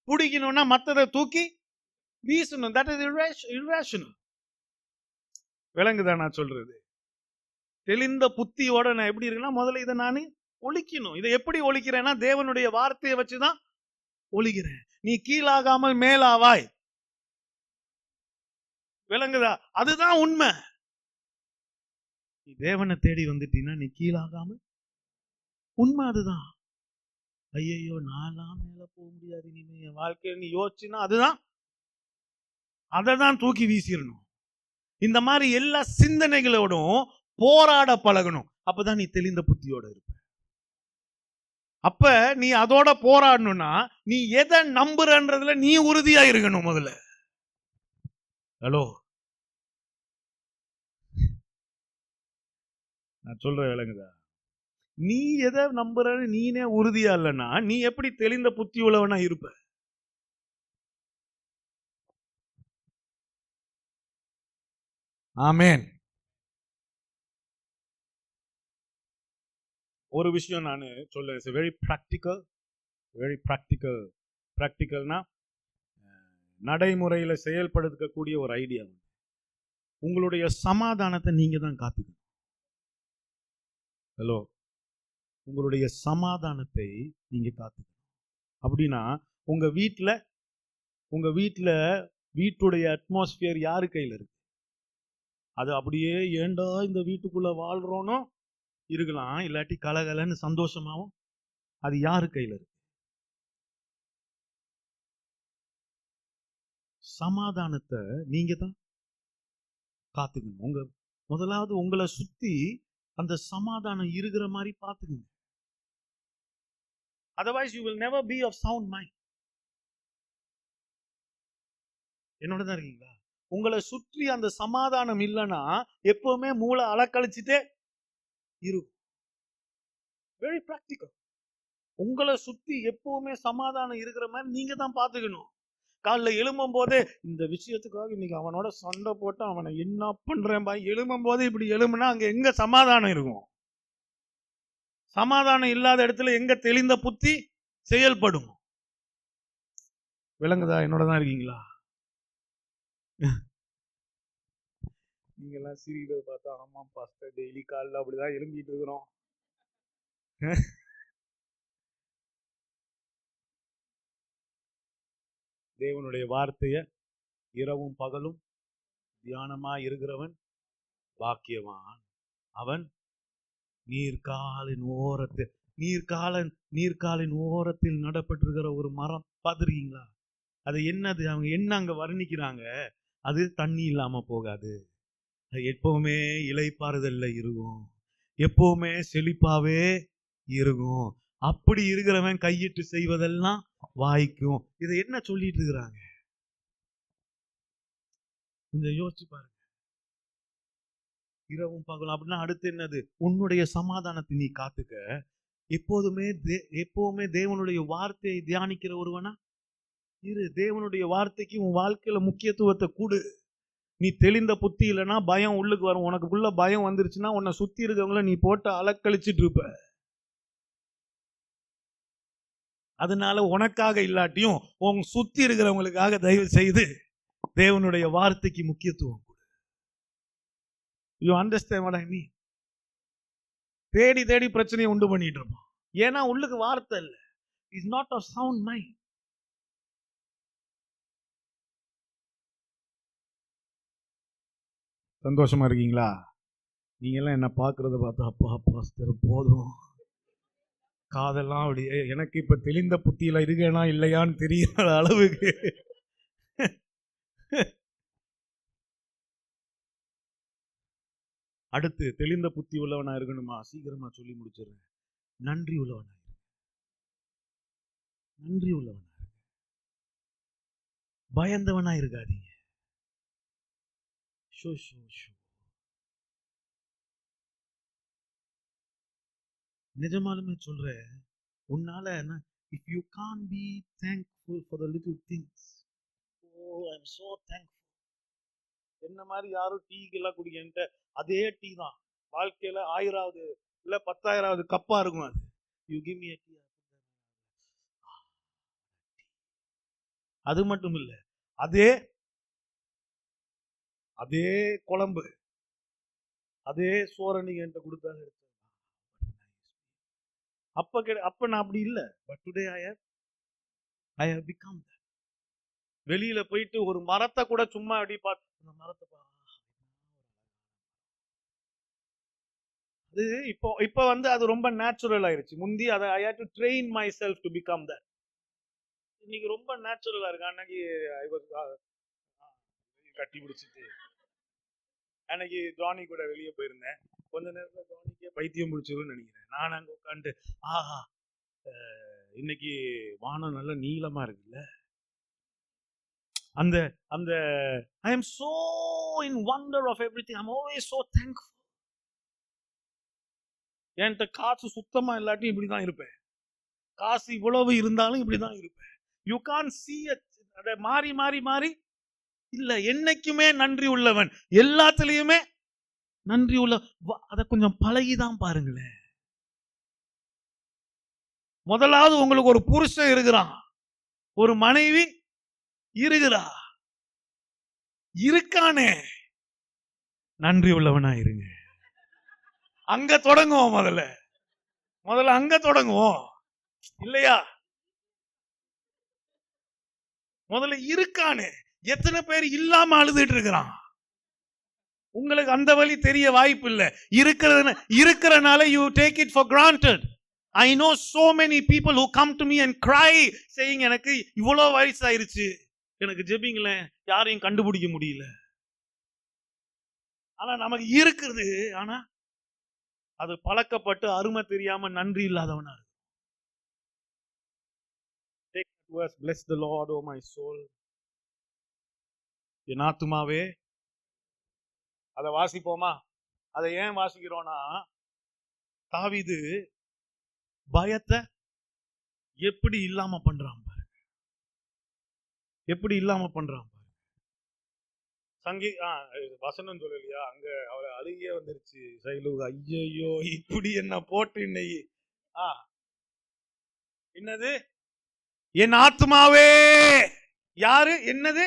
பிடிக்கணும்னா மத்ததை தூக்கி வீசணும். That is irrational. விளங்குதா நான் சொல்றது? தெளிந்த புத்தியோட நான் எப்படி இருக்குன்னா, முதல்ல இதை நான் ஒழிக்கணும். இதை எப்படி ஒழிக்கிறேன்னா, தேவனுடைய வார்த்தையை வச்சுதான் ஒழிக்கிறேன். நீ கீழாகாமல் மேலாவாய். விளங்குதா? அதுதான் உண்மை. நீ தேவனை தேடி வந்துட்டீங்கன்னா நீ கீழாகாமல், உண்மை அதுதான். ஐயோ நான்லாம் மேல போக முடியாது இனிமே என் வாழ்க்கையில நீ யோசிச்சுன்னா அதுதான், அதை தான் தூக்கி வீசிடணும். இந்த மாதிரி எல்லா சிந்தனைகளோடும் போராட பழகணும். அப்பதான் நீ தெளிந்த புத்தியோட இருப்ப. அப்ப நீ அதோட போராடணும்னா நீ எதை நம்புறன்றதுல நீ உறுதியா இருக்கணும் முதல்ல. ஹலோ, நான் சொல்ற விளங்குதா? நீ எதை நம்புறன்னு நீனே உறுதியா இல்லைன்னா நீ எப்படி தெளிந்த புத்தி உள்ளவனா இருப்ப? ஆமேன். ஒரு விஷயம் நான் சொல்ல, வெரி ப்ராக்டிக்கல்னா நடைமுறையில செயல்படுத்தக்கூடிய ஒரு ஐடியா. உங்களுடைய சமாதானத்தை நீங்க தான் காத்துக்கணும். ஹலோ, உங்களுடைய சமாதானத்தை நீங்க காத்துக்கணும். அப்படின்னா உங்க வீட்டுல வீட்டுடைய அட்மாஸ்பியர் யாரு கையில இருக்கு? அது அப்படியே ஏண்டா இந்த வீட்டுக்குள்ள வாழ்றோனோ இருக்கலாம், இல்லாட்டி கலகலன்னு சந்தோஷமாவும், அது யாரு கையில இருக்கு? சமாதானத்தை நீங்க தான் காத்துக்கணும். முதலாவது உங்களை சுத்தி அந்த சமாதானம் இருக்கிற மாதிரி பாத்துக்கணும். Otherwise you will never be of sound mind. என்னோட தான் இருக்கீங்களா? உங்களை சுற்றி அந்த சமாதானம் இல்லைன்னா எப்பவுமே மூளை அலக்கழிச்சுட்டே இருக்கும். Very practical. உங்களை சுத்தி எப்பவுமே சமாதானம் இருக்கிற மாதிரி நீங்க தான் பாத்துக்கணும். காலைல எழும்பும் போதே இந்த விஷயத்துக்காக இன்னைக்கு அவனோட சண்டை போட்டு அவனை என்ன பண்றேன் பாய், எழும்பும் போதே இப்படி எழும்புனா அங்க எங்க சமாதானம் இருக்கும்? சமாதானம் இல்லாத இடத்துல எங்க தெளிந்த புத்தி செயல்படும்? விளங்குதா? என்னோட தான் இருக்கீங்களா? நீங்க எல்லாம் சிரிக்கிறத பார்த்தா ஆமா பாஸ்டர் டெய்லி காலைல அப்படிதான் எழும்பிட்டு இருக்கிறோம். தேவனுடைய வார்த்தைய இரவும் பகலும் தியானமா இருக்கிறவன் பாக்கியவான். அவன் நீர்காலின் ஓரத்தில் நடப்பட்டிருக்கிற ஒரு மரம் பார்த்திருக்கீங்களா? அது என்னது? அவங்க என்ன அங்க வர்ணிக்கிறாங்க? அது தண்ணி இல்லாம போகாது, அது எப்பவுமே இளைப்பாறுதல்ல இருக்கும், எப்பவுமே செழிப்பாவே இருக்கும். அப்படி இருக்கிறவன் கையிட்டு செய்வதெல்லாம் வாய்க்கும். இதை என்ன சொல்லிட்டு இருக்கிறாங்க? கொஞ்சம் யோசிச்சு பாருங்க. இரவும் பகலும் அப்படின்னா அடுத்து என்னது? உன்னுடைய சமாதானத்தை நீ காத்துக்க. எப்பவுமே தேவனுடைய வார்த்தையை தியானிக்கிற ஒருவனா இரு. தேவனுடைய வார்த்தைக்கு உன் வாழ்க்கையில முக்கியத்துவத்தை கொடு. நீ தெளிந்த புத்தி இல்லைன்னா பயம் உள்ளுக்கு வரும். உனக்குள்ள பயம் வந்துருச்சுன்னா உன்னை சுத்தி இருக்கவங்கள நீ போட்டு அலக்கழிச்சிட்டு இருப்ப. அதனால உனக்காக இல்லாட்டியும் உன் சுத்தி இருக்கிறவங்களுக்காக தயவு செய்து தேவனுடைய வார்த்தைக்கு முக்கியத்துவம் கொடு. யூ அண்டர்ஸ்டாண்ட் வாட் ஐ மீன்? தேடி தேடி பிரச்சனையை உண்டு பண்ணிட்டு இருப்பான். ஏன்னா உள்ளுக்கு வார்த்தை இல்லை. Is not a sound mind. சந்தோஷமா இருக்கீங்களா? நீங்க எல்லாம் என்ன பாக்குறத பார்த்தா அப்பா பாஸ்டர் போதும், காதெல்லாம் அப்படியே எனக்கு இப்ப தெளிந்த புத்தியில இருக்கேனா இல்லையான்னு தெரியாத அளவுக்கு அடுத்து தெளிந்த புத்தி உள்ளவனா இருக்கணுமா? சீக்கிரமா சொல்லி முடிச்சிடுறேன். நன்றி உள்ளவனா, நன்றி உள்ளவனா, பயந்தவனா இருக்காதீங்க. நிஜமாலுமே சொல்றேன், உன்னால if you can't be thankful for the little things, oh I'm so thankful. என்ன மாதிரி யாரும் டீக்கு எல்லாம் குடிக்கின்ற அதே டீ தான் வாழ்க்கையில 1000வது இல்ல 10,000வது கப்பா இருக்கும். அது you give me a tea. அது மட்டும் இல்ல, அதே குழம்பு அதே சோற நீங்க என்கிட்ட கொடுத்தாங்க. அப்ப நான் அப்படி இல்லை. But today I have become that. வெளியில போயிட்டு ஒரு மரத்தை கூட சும்மா அப்படி பார்த்து அந்த மரத்தை அது இப்ப அது ரொம்ப நேச்சுரல் ஆயிருச்சு. முந்தி அதை I had to train myself to become that. இன்னைக்கு ரொம்ப நேச்சுரலா இருக்கு. அன்னைக்கு கட்டி பிடிச்சிட்டு அன்னைக்கு ஜானி கூட வெளியே போயிருந்தேன். கொஞ்ச நேரத்துல ஜானிக்கே பைத்தியம் பிடிச்சிருன்னு நினைக்கிறேன். நான் அங்க உட்காந்து ஆஹா இன்னைக்கு வானம் நல்ல நீளமா இருக்குல்ல, அந்த அந்த I am so in wonder of everything. I'm always so thankful. என்கிட்ட காசு சுத்தமா இல்லாட்டி இப்படிதான் இருப்பேன். காசு இவ்வளவு இருந்தாலும் இப்படிதான் இருப்பேன். யூ கான் see அதை மாறி மாறி மாறி இல்ல. என்னைக்குமே நன்றி உள்ளவன், எல்லாத்துலயுமே நன்றி உள்ள. அதை கொஞ்சம் பழகிதான் பாருங்களேன். முதலாவது உங்களுக்கு ஒரு புருஷன் இருக்கிறான், ஒரு மனைவி இருக்கிறா, இருக்கானே, நன்றி உள்ளவனா இருங்க. அங்க தொடங்குவோம். முதல்ல அங்க தொடங்குவோம் இல்லையா? முதல்ல இருக்கானே. எத்தனை பேர் இல்லாம அழுதுட்டு இருக்கிறான்? உங்களுக்கு அந்த வழி தெரிய வாய்ப்பு இல்லை. இருக்கிறனால you take it for granted. I know so many people who come to me and cry saying எனக்கு இவ்வளவு வயசாயிருச்சு, எனக்கு ஜெபிங்களேன், யாரையும் கண்டுபிடிக்க முடியல. ஆனா நமக்கு இருக்குது, ஆனா அது பழக்கப்பட்டு அருமை தெரியாம நன்றி இல்லாதவனா இருக்கு. Bless the Lord, oh my soul. என் ஆத்துமாவே. அதை வாசிப்போமா? அதை ஏன் வாசிக்கிறோம்னா, தாவீது பயத்தை எப்படி இல்லாம பண்றான் பாரு, எப்படி இல்லாம பண்றான் பாரு. வசனம் சொல்லலையா அங்க, அவரை அழுகியே வந்துருச்சு சைலுக்கு. ஐயோ இப்படி என்ன போட்டு இன்னைக்கு என்னது என் ஆத்துமாவே. யாரு? என்னது?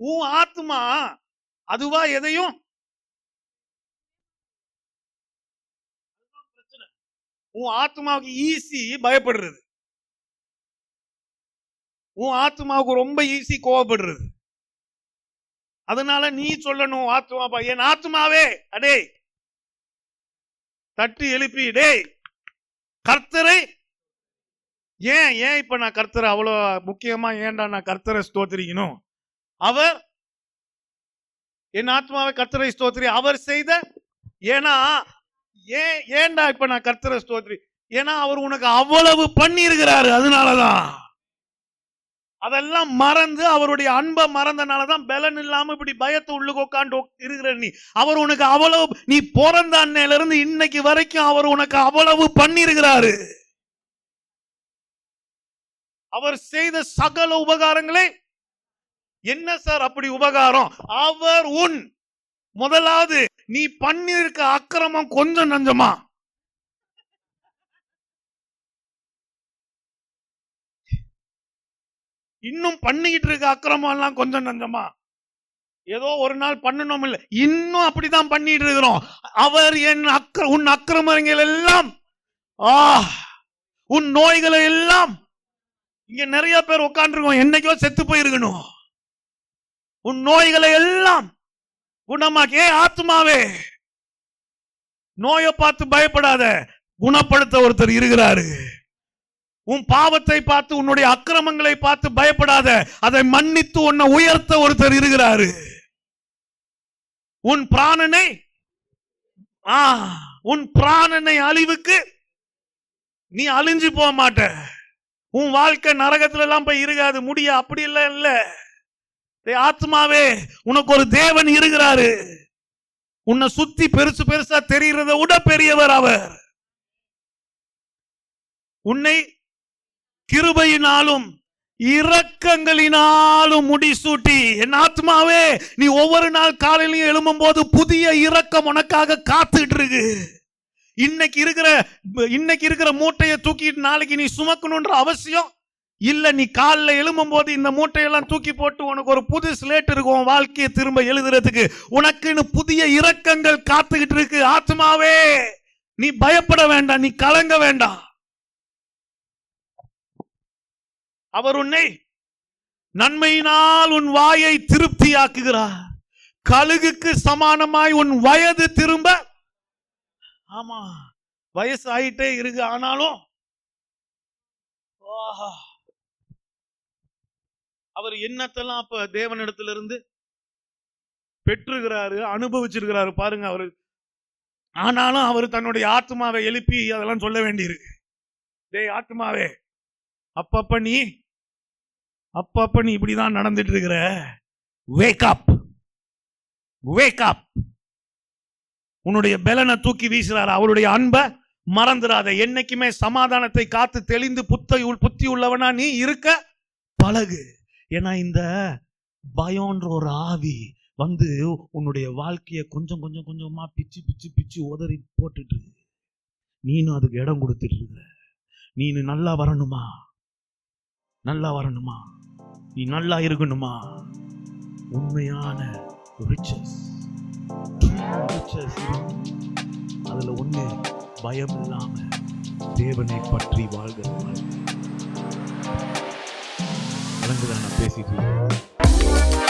உன் ஆத்துமா அதுவா எதையும் பிரச்சனை. உன் ஆத்மாவுக்கு ஈஸி பயப்படுறது, உன் ஆத்மாவுக்கு ரொம்ப ஈஸி கோவப்படுறது. அதனால நீ சொல்லணும், ஆத்மா என் ஆத்மாவே, அடே தட்டி எழுப்பி, டே கர்த்தரை. ஏன் ஏன் இப்ப நான் கர்த்தரை அவ்வளோ முக்கியமா ஏன்டா நான் கர்த்தரை ஸ்தோத்திரிக்கணும்? அவர் என் ஆத்மாவை கர்த்தரை ஸ்தோத்திரி, அவர் செய்த. ஏன்னா ஏன்டா இப்ப நான் கர்த்தரை ஸ்தோத்திரி? ஏன்னா அவர் உனக்கு அவ்வளவு பண்ணி இருக்கிறாரு. அதனாலதான் அதெல்லாம் மறந்து, அவருடைய அன்பை மறந்தனாலதான் பலன் இல்லாம இப்படி பயத்தை உள்ளுக்கு உட்காந்து இருக்கிற நீ. அவர் உனக்கு அவ்வளவு, நீ பிறந்த அன்னையில இருந்து இன்னைக்கு வரைக்கும் அவர் உனக்கு அவ்வளவு பண்ணி இருக்கிறாரு. அவர் செய்த சகல உபகாரங்களே என்ன சார் அப்படி உபகாரம்? அவர் உன் முதலாவது நீ பண்ணிருக்க அக்கிரமம் கொஞ்சம் நஞ்சமா? இன்னும் பண்ணிக்கிட்டு இருக்க அக்கிரமம் எல்லாம் கொஞ்சம் நஞ்சமா? ஏதோ ஒரு நாள் பண்ணணும் இல்ல, இன்னும் அப்படிதான் பண்ணிட்டு இருக்கிறோம். அவர் உன் அக்கிரமங்கள் எல்லாம், உன் நோய்களை எல்லாம். இங்க நிறைய பேர் உட்கார்ந்து இருக்கோம், என்னைக்கோ செத்து போயிருக்கணும். உன் நோய்களை எல்லாம் குணமாக்கே. ஆத்மாவே, நோயை பார்த்து பயப்படாத, குணப்படுத்த ஒருத்தர் இருக்கிறாரு. உன் பாவத்தை பார்த்து, உன்னுடைய அக்கிரமங்களை பார்த்து பயப்படாத, அதை மன்னித்து உன்னை உயர்த்த ஒருத்தர் இருக்கிறாரு. உன் பிராணனை அழிவுக்கு நீ அழிஞ்சு போக மாட்ட. உன் வாழ்க்கை நரகத்துல எல்லாம் போய் இருக்காது, முடிய அப்படி இல்ல. ஆத்மாவே, உனக்கு ஒரு தேவன் இருக்கிறாரு. உன்னை சுத்தி பெருசு பெருசா தெரிகிறத விட பெரியவர் அவர். உன்னை கிருபையினாலும் இரக்கங்களினாலும் முடிசூட்டி. என் ஆத்மாவே, நீ ஒவ்வொரு நாள் காலையிலும் எழும்பும் போது புதிய இரக்கம் உனக்காக காத்துட்டு இருக்கு. இன்னைக்கு இருக்கிற மூட்டையை தூக்கிட்டு நாளைக்கு நீ சுமக்கணும்ன்ற அவசியம் இல்ல. நீ காலில் எழும்பும் போது இந்த மூட்டையெல்லாம் தூக்கி போட்டு உனக்கு ஒரு புது ஸ்லேட் இருக்கும், வாழ்க்கையை திரும்ப எழுதுறதுக்கு. உனக்குன்னு புதிய இரக்கங்கள் காத்துக்கிட்டு இருக்கு. ஆத்மாவே, நீ பயப்பட வேண்டாம், நீ கலங்க வேண்டாம். அவர் உன்னை நன்மையினால் உன் வாயை திருப்தியாக்குகிறார். கழுகுக்கு சமானமாய் உன் வயது திரும்ப. ஆமா, வயசு ஆயிட்டே இருக்கு, ஆனாலும் அவர் என்னத்தெல்லாம் அப்ப தேவனிடத்திலிருந்து பெற்றுகிறாரு, அனுபவிச்சிருக்கிறாரு பாருங்க அவரு. ஆனாலும் அவர் தன்னுடைய ஆத்மாவை எழுப்பி அதெல்லாம் சொல்ல வேண்டியிருக்கு. டேய் ஆத்மாவே, அப்பப்ப நீ இப்படிதான் நடந்துட்டு இருக்கிற. Wake up, wake up. உன்னுடைய பலனை தூக்கி வீசுறாரு, அவருடைய அன்பை மறந்துடாத. என்னைக்குமே சமாதானத்தை காத்து தெளிந்து புத்தி உள்ளவனா நீ இருக்க பழகு. ஏன்னா இந்த பயம்ன்ற ஒரு ஆவி வந்து உன்னுடைய வாழ்க்கையை கொஞ்சம் கொஞ்சம் கொஞ்சமா பிச்சு பிச்சு பிச்சு உதறி போட்டுட்டு நீனும் அதுக்கு இடம் கொடுத்துட்டு இருக்க. நீ நல்லா வரணுமா, நல்லா வரணுமா, நீ நல்லா இருக்கணுமா, உண்மையான ரிச்சஸ் அதுல ஒண்ணு பயம் இல்லாம தேவனை பற்றி வாழ்கிறது. நான் பேசிட்டு இருக்கேன்.